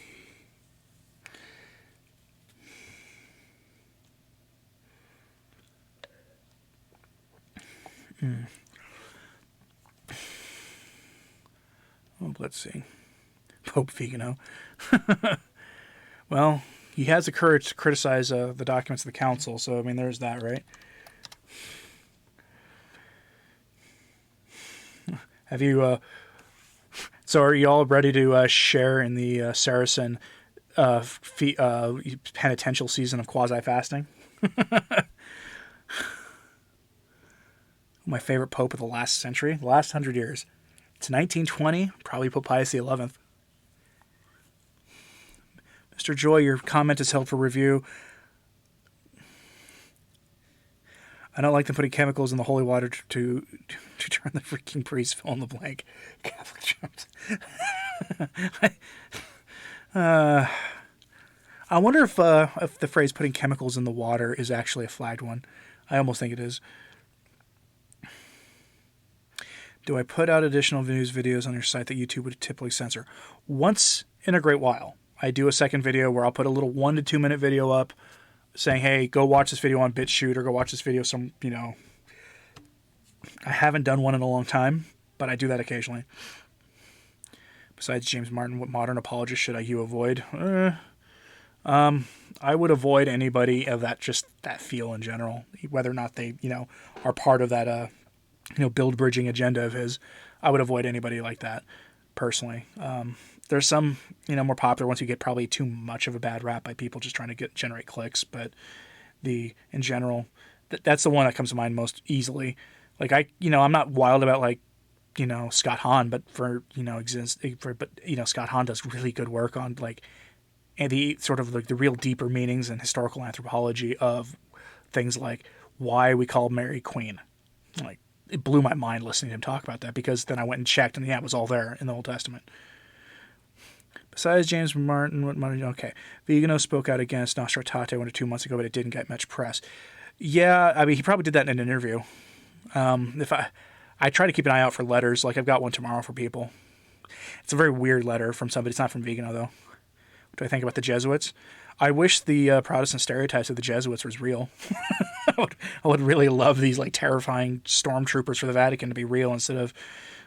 Well, let's see. Pope Vigano. Well, he has the courage to criticize the documents of the council, so there's that, right? Have you? So, are you all ready to share in the Saracen penitential season of quasi-fasting? My favorite pope of the last century, the last 100 years. It's 1920, probably Pope Pius XI. Mr. Joy, your comment is held for review. I don't like them putting chemicals in the holy water to turn the freaking priest fill in the blank. Catholic jokes. I wonder if the phrase putting chemicals in the water is actually a flagged one. I almost think it is. Do I put out additional news videos on your site that YouTube would typically censor? Once in a great while, I do a second video where I'll put a little 1 to 2 minute video up saying, hey, go watch this video on BitChute, or go watch this video I haven't done one in a long time, but I do that occasionally. Besides James Martin, what modern apologist should you avoid? I would avoid anybody of that feel in general, whether or not they, are part of that, build bridging agenda of his. I would avoid anybody like that, personally. There's some, more popular ones who get probably too much of a bad rap by people just trying to generate clicks, but in general, that's the one that comes to mind most easily. Like I'm not wild about Scott Hahn, but Scott Hahn does really good work on and the sort of the real deeper meanings and historical anthropology of things like why we call Mary Queen. It blew my mind listening to him talk about that, because then I went and checked, and it was all there in the Old Testament. Besides James Martin, okay. Vigano spoke out against Nostra Aetate 1 or 2 months ago, but it didn't get much press. Yeah, I mean, he probably did that in an interview. If I try to keep an eye out for letters, I've got one tomorrow for people. It's a very weird letter from somebody. It's not from Vigano, though. What do I think about the Jesuits? I wish the Protestant stereotypes of the Jesuits was real. I would really love these terrifying stormtroopers for the Vatican to be real, instead of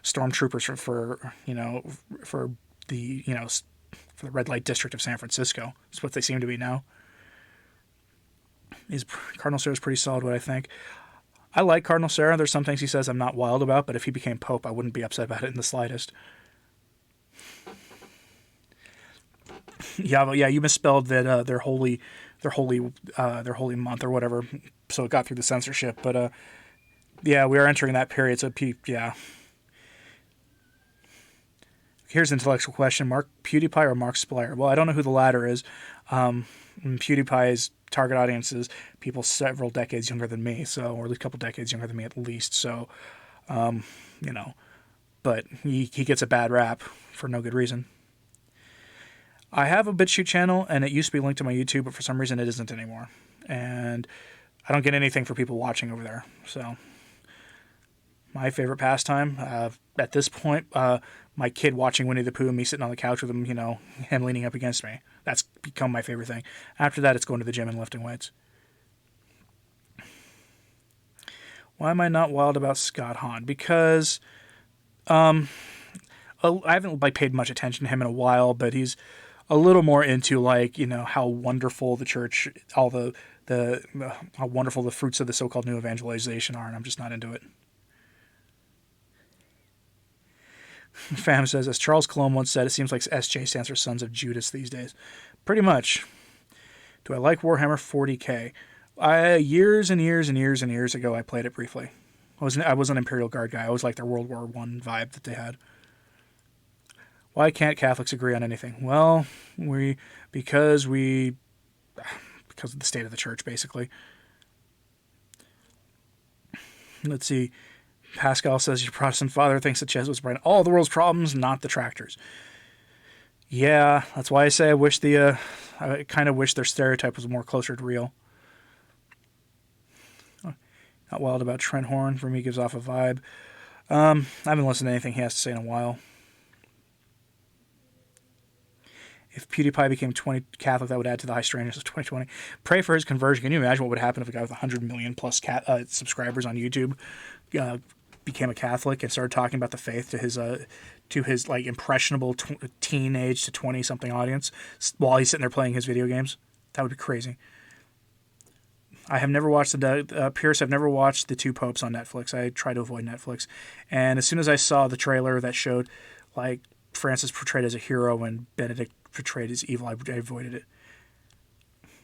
stormtroopers for the red light district of San Francisco. That's what they seem to be now. Cardinal Sarah's pretty solid, what I think. I like Cardinal Sarah. There's some things he says I'm not wild about, but if he became Pope, I wouldn't be upset about it in the slightest. Yeah, but you misspelled that their holy month or whatever, so it got through the censorship. But we are entering that period. So yeah. Here's an intellectual question: Mark PewDiePie or Mark Splier? Well, I don't know who the latter is. PewDiePie's target audience is people several decades younger than me, or at least a couple decades younger than me at least. So, but he gets a bad rap for no good reason. I have a BitChute channel, and it used to be linked to my YouTube, but for some reason it isn't anymore. And I don't get anything for people watching over there. So, my favorite pastime, at this point, my kid watching Winnie the Pooh and me sitting on the couch with him, him leaning up against me. That's become my favorite thing. After that, it's going to the gym and lifting weights. Why am I not wild about Scott Hahn? Because I haven't paid much attention to him in a while, but he's a little more into how wonderful the church, all the how wonderful the fruits of the so-called new evangelization are, and I'm just not into it. Fam says, as Charles Colomb once said, it seems like SJ stands for Sons of Judas these days. Pretty much. Do I like Warhammer 40k? Years and years and years and years ago, I played it briefly. I was an Imperial Guard guy. I always liked their World War I vibe that they had. Why can't Catholics agree on anything? Well, because of the state of the church, basically. Let's see. Pascal says your Protestant father thinks the Jesuits bring all the world's problems, not the tractors. Yeah, that's why I say I kind of wish their stereotype was more closer to real. Not wild about Trent Horn. For me, gives off a vibe. I haven't listened to anything he has to say in a while. If PewDiePie became 20 Catholic, that would add to the high strangeness of 2020. Pray for his conversion. Can you imagine what would happen if a guy with 100 million plus subscribers on YouTube became a Catholic and started talking about the faith to his impressionable teenage to 20-something audience while he's sitting there playing his video games? That would be crazy. I have never watched Pierce. I've never watched the two popes on Netflix. I try to avoid Netflix. And as soon as I saw the trailer that showed Francis portrayed as a hero and Benedict portrayed as evil, I avoided it.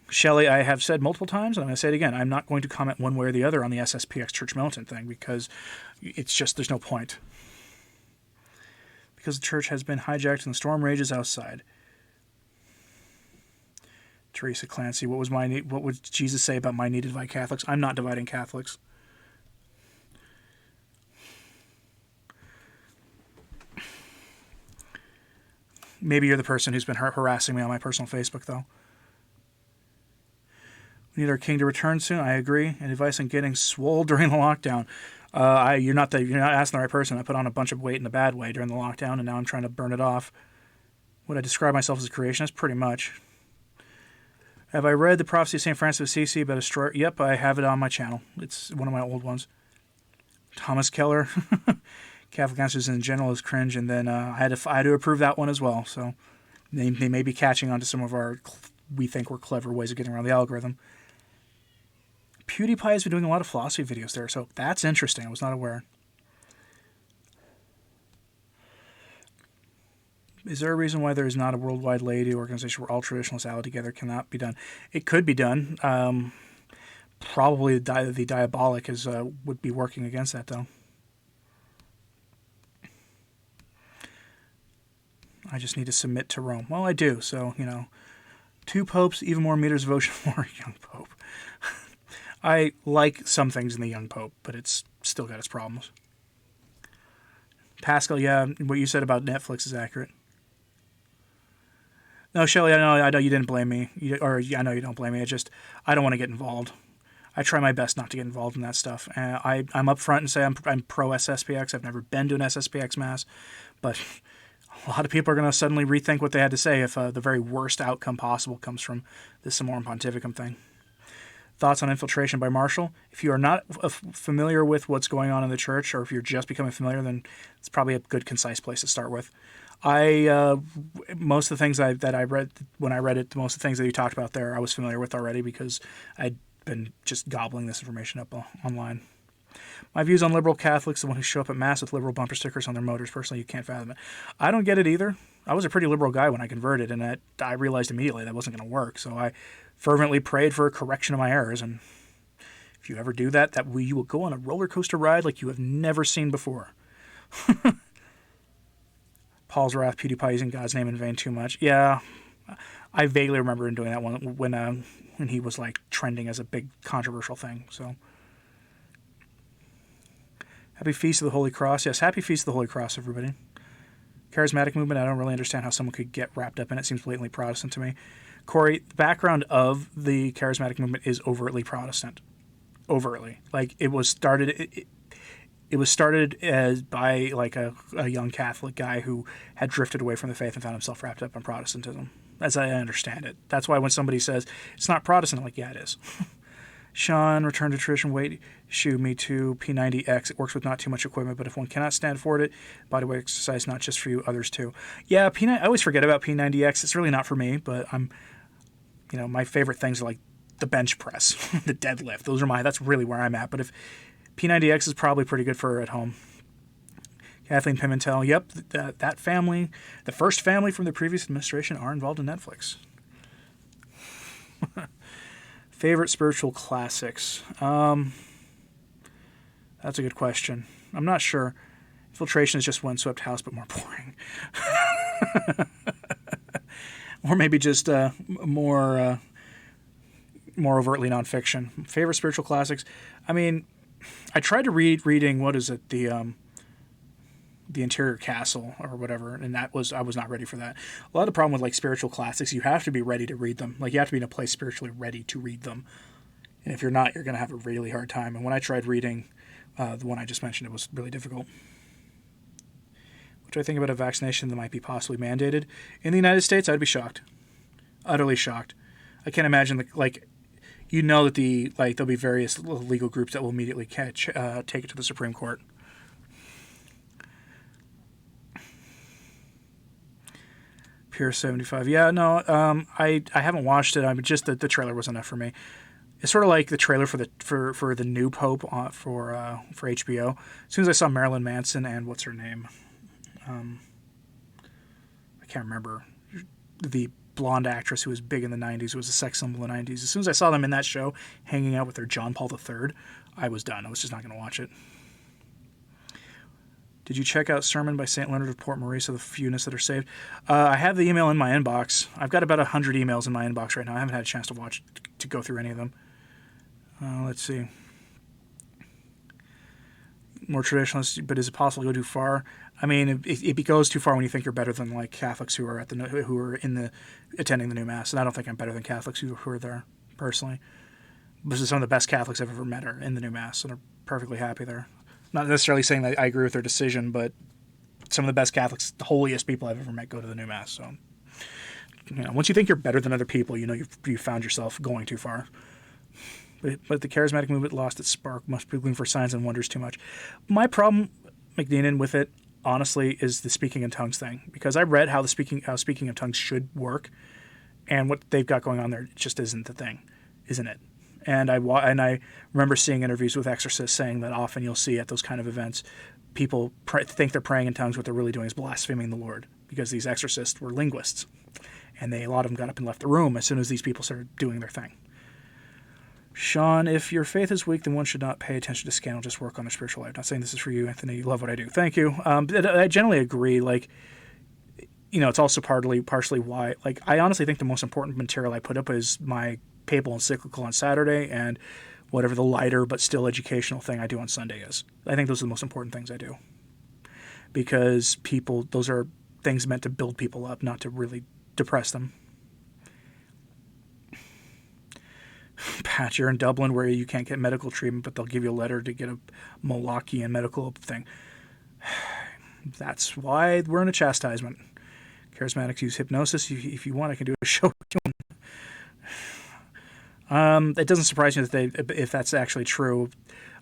Shelley, I have said multiple times, and I'm going to say it again, I'm not going to comment one way or the other on the SSPX Church Militant thing, because it's just, there's no point. Because the church has been hijacked and the storm rages outside. Teresa Clancy, what would Jesus say about my need to divide Catholics? I'm not dividing Catholics. Maybe you're the person who's been harassing me on my personal Facebook, though. We need our king to return soon. I agree. And advice on getting swole during the lockdown. You're not asking the right person. I put on a bunch of weight in a bad way during the lockdown, and now I'm trying to burn it off. Would I describe myself as a creationist? Pretty much. Have I read the Prophecy of St. Francis of Assisi about a destroyer? Yep, I have it on my channel. It's one of my old ones. Thomas Keller. Catholic Answers in General is cringe, and then I had to approve that one as well. So they may be catching on to some of our, we think we're clever ways of getting around the algorithm. PewDiePie has been doing a lot of philosophy videos there, so that's interesting. I was not aware. Is there a reason why there is not a worldwide laity organization where all traditionalists allied together cannot be done? It could be done. Probably the diabolic would be working against that, though. I just need to submit to Rome. Well, I do, so, 2 popes, even more meters of ocean for a young pope. I like some things in the young pope, but it's still got its problems. Pascal, yeah, what you said about Netflix is accurate. No, Shelley, I know you didn't blame me. I know you don't blame me. I don't want to get involved. I try my best not to get involved in that stuff. I'm up front and say I'm pro SSPX. I've never been to an SSPX mass, but a lot of people are going to suddenly rethink what they had to say if the very worst outcome possible comes from this Summorum Pontificum thing. Thoughts on infiltration by Marshall? If you are not familiar with what's going on in the church, or if you're just becoming familiar, then it's probably a good, concise place to start with. Most of the things that I read when I read it, most of the things that you talked about there, I was familiar with already because I'd been just gobbling this information up online. My views on liberal Catholics, the one who show up at Mass with liberal bumper stickers on their motors. Personally, you can't fathom it. I don't get it either. I was a pretty liberal guy when I converted, and I realized immediately that wasn't going to work. So I fervently prayed for a correction of my errors. And if you ever do that, you will go on a roller coaster ride like you have never seen before. Paul's Wrath, PewDiePie using God's name in vain too much. Yeah, I vaguely remember him doing that one when he was like trending as a big controversial thing. So. Happy Feast of the Holy Cross. Yes, happy Feast of the Holy Cross, everybody. Charismatic movement, I don't really understand how someone could get wrapped up in it. It seems blatantly Protestant to me. Corey, the background of the charismatic movement is overtly Protestant. Overtly. Like, it was started by like a young Catholic guy who had drifted away from the faith and found himself wrapped up in Protestantism. As I understand it. That's why when somebody says, it's not Protestant, I'm like, yeah, it is. Sean, return to tradition, weight, shoe, me too, P90X. It works with not too much equipment, but if one cannot stand for it, bodyweight exercise, not just for you, others too. Yeah, I always forget about P90X. It's really not for me, but my favorite things are like the bench press, the deadlift. That's really where I'm at. But if P90X is probably pretty good for at home. Kathleen Pimentel, yep, that family, the first family from the previous administration are involved in Netflix. Favorite spiritual classics? That's a good question. I'm not sure. Infiltration is just Windswept House, but more boring. Or maybe just more overtly nonfiction. Favorite spiritual classics? I mean, I tried to reading, what is it, the Interior Castle or whatever, and I was not ready for that. A lot of the problem with like spiritual classics, you have to be ready to read them. Like, you have to be in a place spiritually ready to read them. And if you're not, you're going to have a really hard time. And when I tried reading the one I just mentioned, it was really difficult. What do I think about a vaccination that might be possibly mandated? In the United States, I'd be shocked. Utterly shocked. I can't imagine, that there'll be various legal groups that will immediately take it to the Supreme Court. Pure 75. Yeah, no, I haven't watched it. Just the trailer was enough for me. It's sort of like the trailer for the new Pope for HBO. As soon as I saw Marilyn Manson and what's her name, I can't remember, the blonde actress who was big in the 90s, who was a sex symbol in the 90s. As soon as I saw them in that show, hanging out with their John Paul III, I was done. I was just not going to watch it. Did you check out Sermon by St. Leonard of Port Maurice of the Fewness that are saved? I have the email in my inbox. I've got about 100 emails in my inbox right now. I haven't had a chance to go through any of them. Let's see. More traditionalist, but is it possible to go too far? I mean, it goes too far when you think you're better than like Catholics who are attending the new mass, and I don't think I'm better than Catholics who are there personally. This is some of the best Catholics I've ever met are in the new mass, and are perfectly happy there. Not necessarily saying that I agree with their decision, but some of the best Catholics, the holiest people I've ever met, go to the new mass. So, once you think you're better than other people, you've found yourself going too far. But the charismatic movement lost its spark, must be looking for signs and wonders too much. My problem, McNeenan, with it, honestly, is the speaking in tongues thing. Because I read how speaking in tongues should work, and what they've got going on there just isn't the thing, isn't it? And I remember seeing interviews with exorcists saying that often you'll see at those kind of events, people think they're praying in tongues. What they're really doing is blaspheming the Lord, because these exorcists were linguists. And a lot of them got up and left the room as soon as these people started doing their thing. Sean, if your faith is weak, then one should not pay attention to scandal, just work on their spiritual life. Not saying this is for you, Anthony. You love what I do. Thank you. I generally agree. It's also partially why. I honestly think the most important material I put up is my papal encyclical on Saturday and whatever the lighter but still educational thing I do on Sunday is. I think those are the most important things I do. Because those are things meant to build people up, not to really depress them. Pat, you're in Dublin where you can't get medical treatment, but they'll give you a letter to get a Molochian medical thing. That's why we're in a chastisement. Charismatics use hypnosis. If you want, I can do a show. It doesn't surprise me if that's actually true.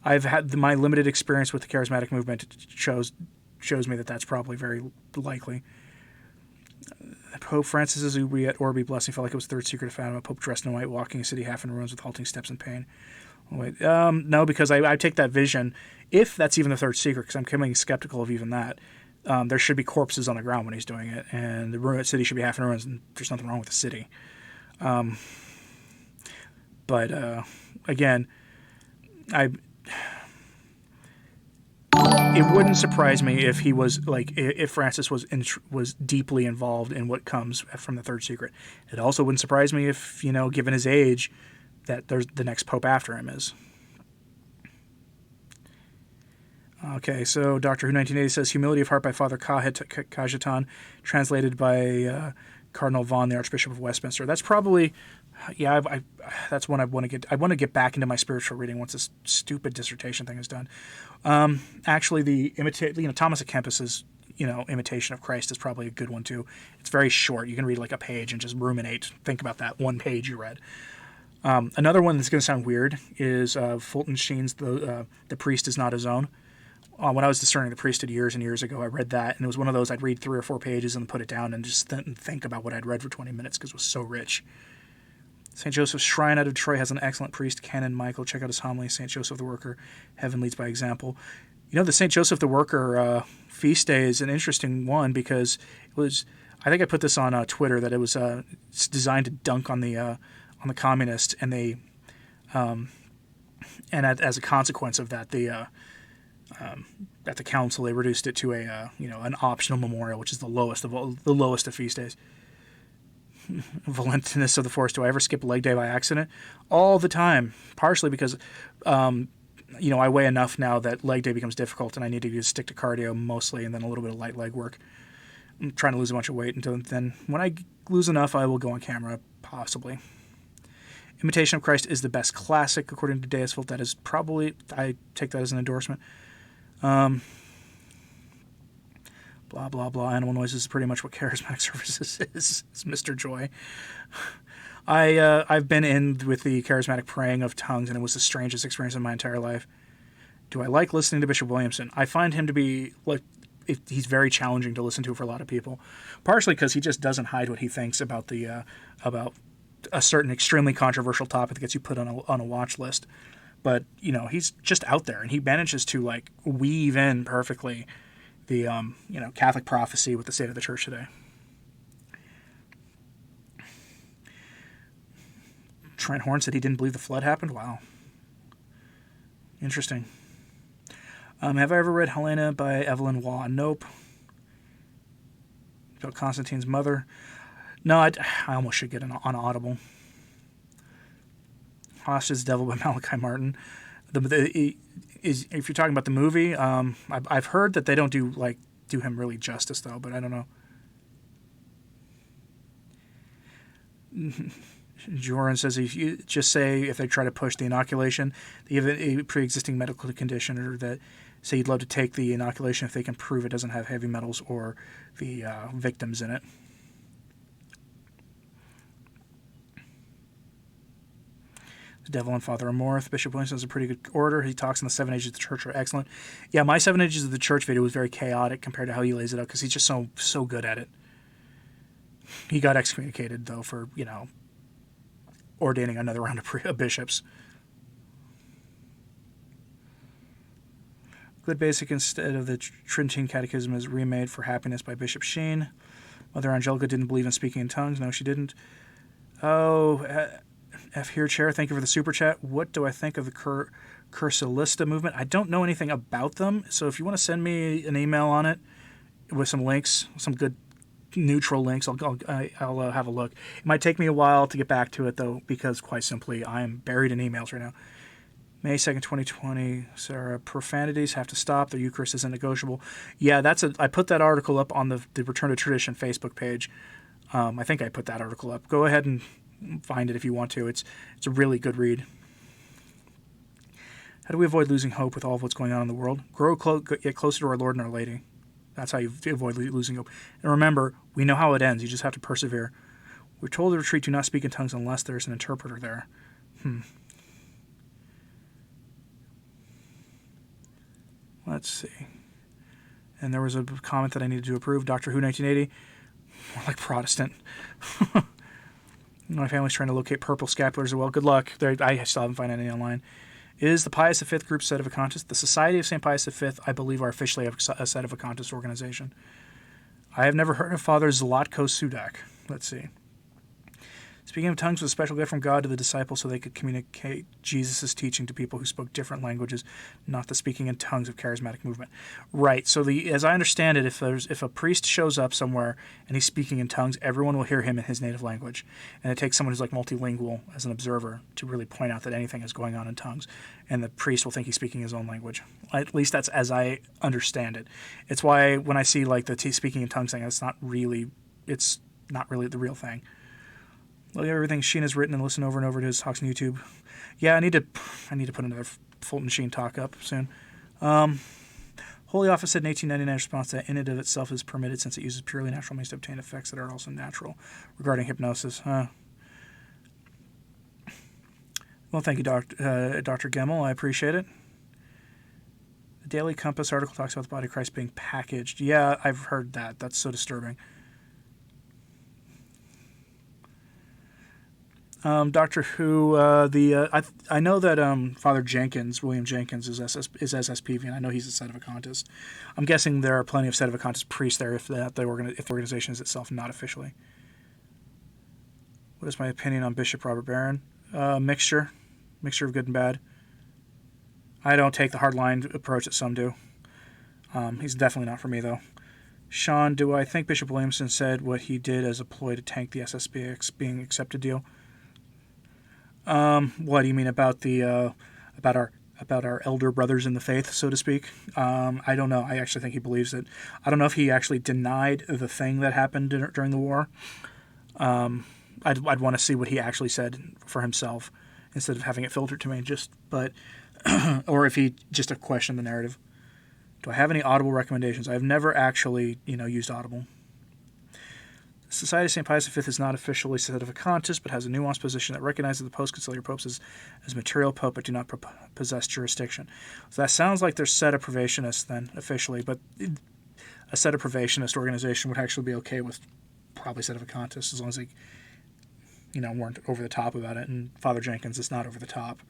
I've had my limited experience with the charismatic movement shows me that that's probably very likely. Pope Francis's Ubi et Orbi blessing felt like it was third secret of Fatima. Pope dressed in white, walking a city half in ruins with halting steps and pain. Wait, no, because I take that vision, if that's even the third secret, because I'm becoming skeptical of even that. There should be corpses on the ground when he's doing it, and the city should be half in ruins, and there's nothing wrong with the city. But again, it wouldn't surprise me if he was if Francis was deeply involved in what comes from the third secret. It also wouldn't surprise me if, given his age, that there's the next pope after him is. Okay, so Doctor Who 1980 says Humility of Heart by Father Cajetan, translated by Cardinal Vaughan, the Archbishop of Westminster. That's probably, that's one I want to get. I want to get back into my spiritual reading once this stupid dissertation thing is done. Actually, Thomas à Kempis's, Imitation of Christ is probably a good one too. It's very short. You can read like a page and just ruminate. Think about that one page you read. Another one that's going to sound weird is Fulton Sheen's The Priest is Not His Own. When I was discerning the priesthood years and years ago, I read that, and it was one of those I'd read 3 or 4 pages and put it down and just think about what I'd read for 20 minutes because it was so rich. St. Joseph's Shrine out of Detroit has an excellent priest, Canon Michael. Check out his homily, St. Joseph the Worker, Heaven Leads by Example. The St. Joseph the Worker feast day is an interesting one because it was, I think I put this on Twitter, that it was it's designed to dunk on the communists, and they, as a consequence of that, at the council they reduced it to an optional memorial, which is the lowest of feast days. Valentinus of the Force. Do I ever skip leg day by accident? All the time. Partially because, I weigh enough now that leg day becomes difficult, and I need to just stick to cardio mostly, and then a little bit of light leg work. I'm trying to lose a bunch of weight until then. When I lose enough, I will go on camera, possibly. Imitation of Christ is the best classic, according to Deisville. That is probably, I take that as an endorsement. Blah, blah, blah. Animal noises is pretty much what charismatic services is Mr. Joy. I've been in with the charismatic praying of tongues, and it was the strangest experience in my entire life. Do I like listening to Bishop Williamson? I find him to be, he's very challenging to listen to for a lot of people. Partially because he just doesn't hide what he thinks about about a certain extremely controversial topic that gets you put on a watch list. But, he's just out there, and he manages to, weave in perfectly the, Catholic prophecy with the state of the church today. Trent Horn said he didn't believe the flood happened. Wow. Interesting. Have I ever read Helena by Evelyn Waugh? Nope. About Constantine's mother? No, I almost should get on Audible. Hostage Devil by Malachi Martin. If you're talking about the movie, I've heard that they don't do him really justice though, but I don't know. Joran says if you just say if they try to push the inoculation, they have a pre-existing medical condition, or that say you'd love to take the inoculation if they can prove it doesn't have heavy metals or the victims in it. The Devil and Father Amorth. Bishop Williamson has a pretty good order. He talks in the 7 Ages of the Church are excellent. Yeah, my 7 Ages of the Church video was very chaotic compared to how he lays it out because he's just so good at it. He got excommunicated, though, for, ordaining another round of bishops. Good Basic instead of the Tridentine Catechism is remade for Happiness by Bishop Sheen. Mother Angelica didn't believe in speaking in tongues. No, she didn't. Oh, F here, Chair. Thank you for the super chat. What do I think of the Cursilista movement? I don't know anything about them, so if you want to send me an email on it with some links, some good neutral links, I'll have a look. It might take me a while to get back to it, though, because quite simply, I am buried in emails right now. May 2nd, 2020, Sarah, profanities have to stop. The Eucharist isn't negotiable. Yeah, I put that article up on the Return to Tradition Facebook page. I think I put that article up. Go ahead and find it if you want to. It's a really good read. How do we avoid losing hope with all of what's going on in the world? Get closer to our Lord and Our Lady. That's how you avoid losing hope. And remember, we know how it ends. You just have to persevere. We're told to retreat, do not speak in tongues unless there's an interpreter there. Let's see. And there was a comment that I needed to approve. Doctor Who 1980. More like Protestant. My family's trying to locate purple scapulars as well. Good luck. I still haven't found any online. Is the Pius V group Sedevacantist? The Society of St. Pius V, I believe, are officially a Sedevacantist organization. I have never heard of Father Zlatko Sudak. Let's see. Speaking of tongues was a special gift from God to the disciples so they could communicate Jesus' teaching to people who spoke different languages, not the speaking in tongues of charismatic movement. Right, so as I understand it, if a priest shows up somewhere and he's speaking in tongues, everyone will hear him in his native language. And it takes someone who's multilingual as an observer to really point out that anything is going on in tongues. And the priest will think he's speaking his own language. At least that's as I understand it. It's why when I see the speaking in tongues thing, it's not really the real thing. Look at everything Sheen has written and listen over and over to his talks on YouTube. Yeah, I need to put another Fulton Sheen talk up soon. Holy Office said in 1899 response that in and of itself is permitted since it uses purely natural means to obtain effects that are also natural regarding hypnosis. Well, thank you, Dr. Gemmel. I appreciate it. The Daily Compass article talks about the body of Christ being packaged. Yeah, I've heard that. That's so disturbing. Doctor Who, I know that Father Jenkins, William Jenkins, is SSPV, and I know he's a Sedevacantist. I'm guessing there are plenty of Sedevacantist priests there if the organization is itself not officially. What is my opinion on Bishop Robert Barron? Mixture of good and bad. I don't take the hardline approach that some do. He's definitely not for me, though. Sean, do I think Bishop Williamson said what he did as a ploy to tank the SSBX being accepted deal? What do you mean about about our elder brothers in the faith, so to speak? I don't know. I actually think he believes it. I don't know if he actually denied the thing that happened during the war. I'd want to see what he actually said for himself instead of having it filtered to me. Or if he just questioned the narrative. Do I have any Audible recommendations? I've never actually, used Audible. The Society of St. Pius V is not officially Sedevacantist, but has a nuanced position that recognizes the post-conciliar popes as material pope, but do not possess jurisdiction. So that sounds like they're Sedepravationists then, officially, but a Sedepravationist organization would actually be okay with probably Sedevacantists as long as they, weren't over the top about it, and Father Jenkins is not over the top.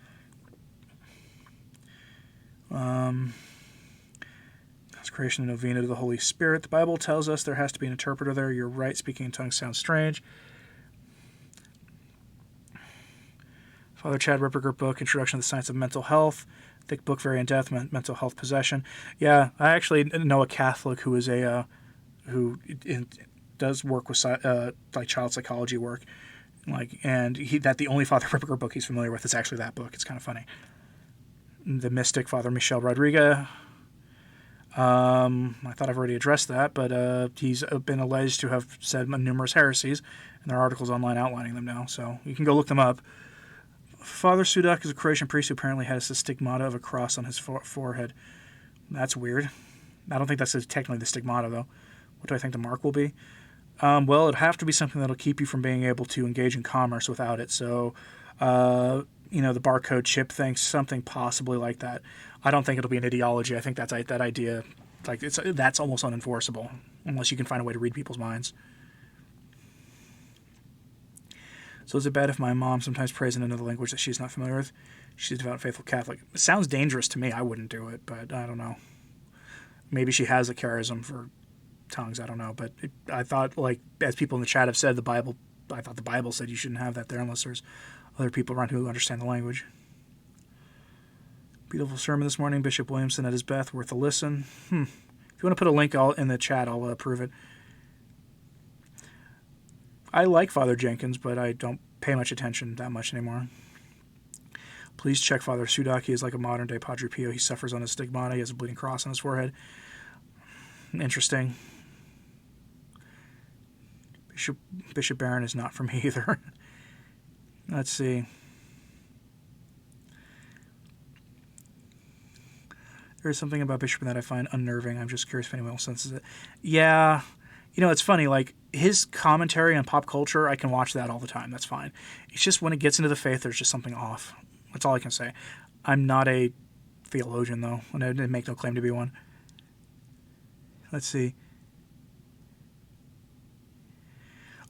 Consecration and novena to the Holy Spirit. The Bible tells us there has to be an interpreter there. You're right. Speaking in tongues sounds strange. Father Chad Ripperger book, Introduction to the Science of Mental Health. Thick book, very in-depth, mental health possession. Yeah, I actually know a Catholic who is does work with like child psychology work, and the only Father Ripperger book he's familiar with is actually that book. It's kind of funny. The mystic Father Michel Rodriguez. I thought I've already addressed that, but he's been alleged to have said numerous heresies, and there are articles online outlining them now, so you can go look them up. Father Sudak is a Croatian priest who apparently has the stigmata of a cross on his forehead. That's weird. I don't think that's technically the stigmata, though. What do I think the mark will be? Well, it'd have to be something that'll keep you from being able to engage in commerce without it. So, the barcode chip thing, something possibly like that. I don't think it'll be an ideology. I think that idea, that's almost unenforceable unless you can find a way to read people's minds. So is it bad if my mom sometimes prays in another language that she's not familiar with? She's a devout and faithful Catholic. It sounds dangerous to me. I wouldn't do it, but I don't know. Maybe she has a charism for tongues. I don't know. But I thought, as people in the chat have said, I thought the Bible said you shouldn't have that there unless there's other people around who understand the language. Beautiful sermon this morning. Bishop Williamson at his best. Worth a listen. If you want to put a link in the chat, I'll approve it. I like Father Jenkins, but I don't pay much attention that much anymore. Please check Father Sudak. He is like a modern-day Padre Pio. He suffers on his stigmata. He has a bleeding cross on his forehead. Interesting. Bishop Barron is not for me either. Let's see. There's something about Bishop that I find unnerving. I'm just curious if anyone else senses it. Yeah. It's funny, his commentary on pop culture, I can watch that all the time. That's fine. It's just when it gets into the faith, there's just something off. That's all I can say. I'm not a theologian, though, and I make no claim to be one. Let's see.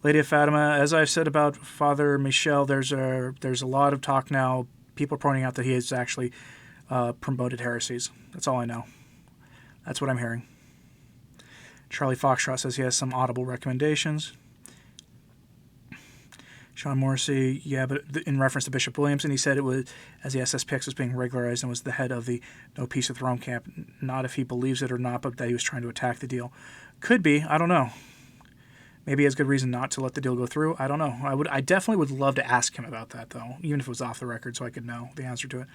Lady of Fatima, as I've said about Father Michel, there's a lot of talk now. People are pointing out that he has actually promoted heresies. That's all I know. That's what I'm hearing. Charlie Foxtrot says he has some audible recommendations. Sean Morrissey, yeah, but in reference to Bishop Williamson, he said it was as the SSPX was being regularized and was the head of the No Peace with Rome camp. Not if he believes it or not, but that he was trying to attack the deal. Could be. I don't know. Maybe he has good reason not to let the deal go through. I don't know. I definitely would love to ask him about that, though, even if it was off the record, so I could know the answer to it.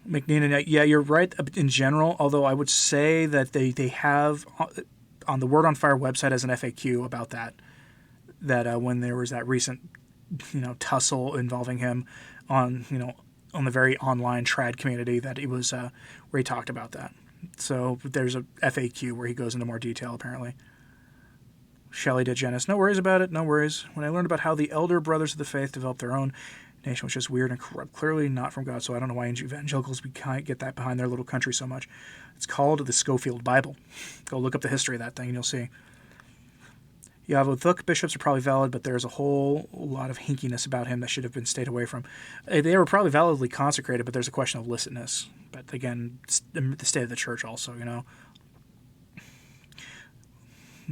McNeenan, yeah, you're right in general, although I would say that they have, on the Word on Fire website, as an FAQ about that when there was that recent, tussle involving him on the very online trad community, that it was where he talked about that. So there's a FAQ where he goes into more detail, apparently. Shelley DeGenis, no worries about it, no worries. When I learned about how the elder brothers of the faith developed their own nation, was just weird and corrupt, clearly not from God, so I don't know why evangelicals can't get that behind their little country so much. It's called the Schofield Bible. Go look up the history of that thing and you'll see. Yavothuk bishops are probably valid, but there's a whole lot of hinkiness about him that should have been stayed away from. They were probably validly consecrated, but there's a question of licitness. But again, the state of the church also,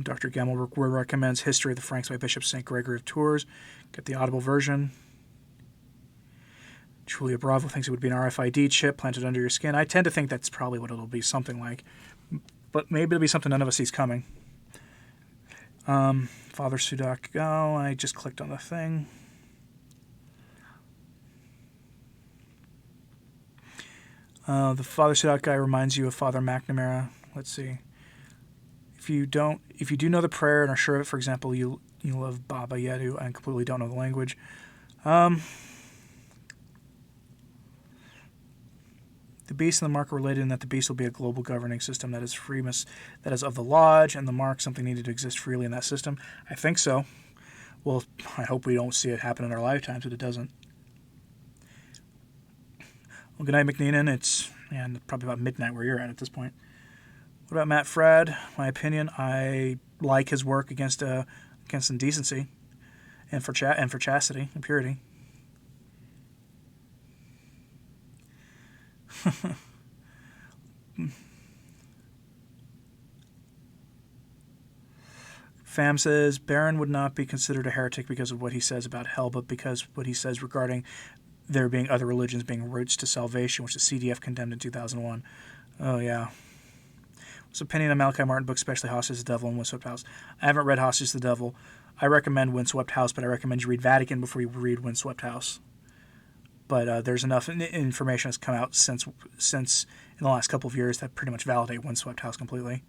Dr. Gemmel recommends History of the Franks by Bishop St. Gregory of Tours. Get the Audible version. Julia Bravo thinks it would be an RFID chip planted under your skin. I tend to think that's probably what it'll be, something like. But maybe it'll be something none of us sees coming. Father Sudak, I just clicked on the thing. The Father Sudak guy reminds you of Father McNamara. Let's see. If you do know the prayer and are sure of it, for example, you love Baba Yedu and completely don't know the language. The beast and the mark are related in that the beast will be a global governing system that is that is of the lodge, and the mark something needed to exist freely in that system. I think so. Well, I hope we don't see it happen in our lifetimes, but it doesn't. Well, good night, McNeenan. It's probably about midnight where you're at this point. What about Matt Frad? My opinion, I like his work against indecency and for chastity and purity. Fam says, Barron would not be considered a heretic because of what he says about hell, but because what he says regarding there being other religions being routes to salvation, which the CDF condemned in 2001. Oh, yeah. What's the opinion on Malachi Martin book, especially Hostage of the Devil and Windswept House? I haven't read Hostage of the Devil. I recommend Windswept House, but I recommend you read Vatican before you read Windswept House. But there's enough information that's come out since in the last couple of years that pretty much validate Windswept House completely.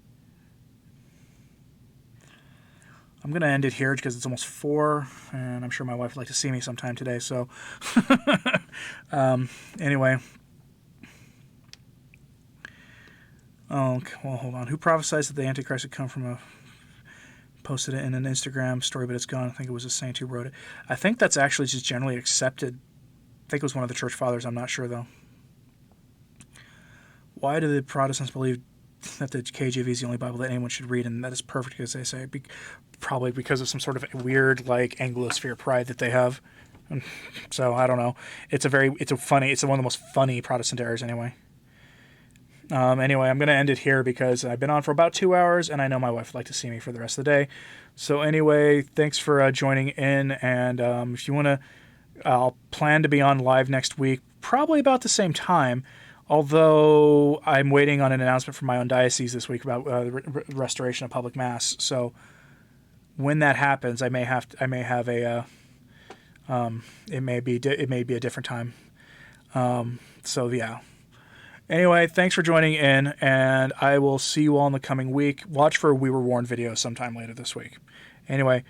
I'm going to end it here because it's almost 4, and I'm sure my wife would like to see me sometime today. So, anyway. Oh, well, hold on. Who prophesied that the Antichrist would come from a... Posted it in an Instagram story, but it's gone. I think it was a saint who wrote it. I think that's actually just generally accepted. I think it was one of the church fathers. I'm not sure, though. Why do the Protestants believe that the KJV is the only Bible that anyone should read? And that is perfect, as they say. Probably because of some sort of weird, like, Anglosphere pride that they have. So, I don't know. It's one of the most funny Protestant errors, anyway. Anyway, I'm going to end it here because I've been on for about 2 hours, and I know my wife would like to see me for the rest of the day. So anyway, thanks for joining in, and if you want to, I'll plan to be on live next week, probably about the same time, although I'm waiting on an announcement from my own diocese this week about the restoration of public mass. So when that happens, it may be a different time. So yeah. Anyway, thanks for joining in, and I will see you all in the coming week. Watch for a We Were Warned video sometime later this week. Anyway,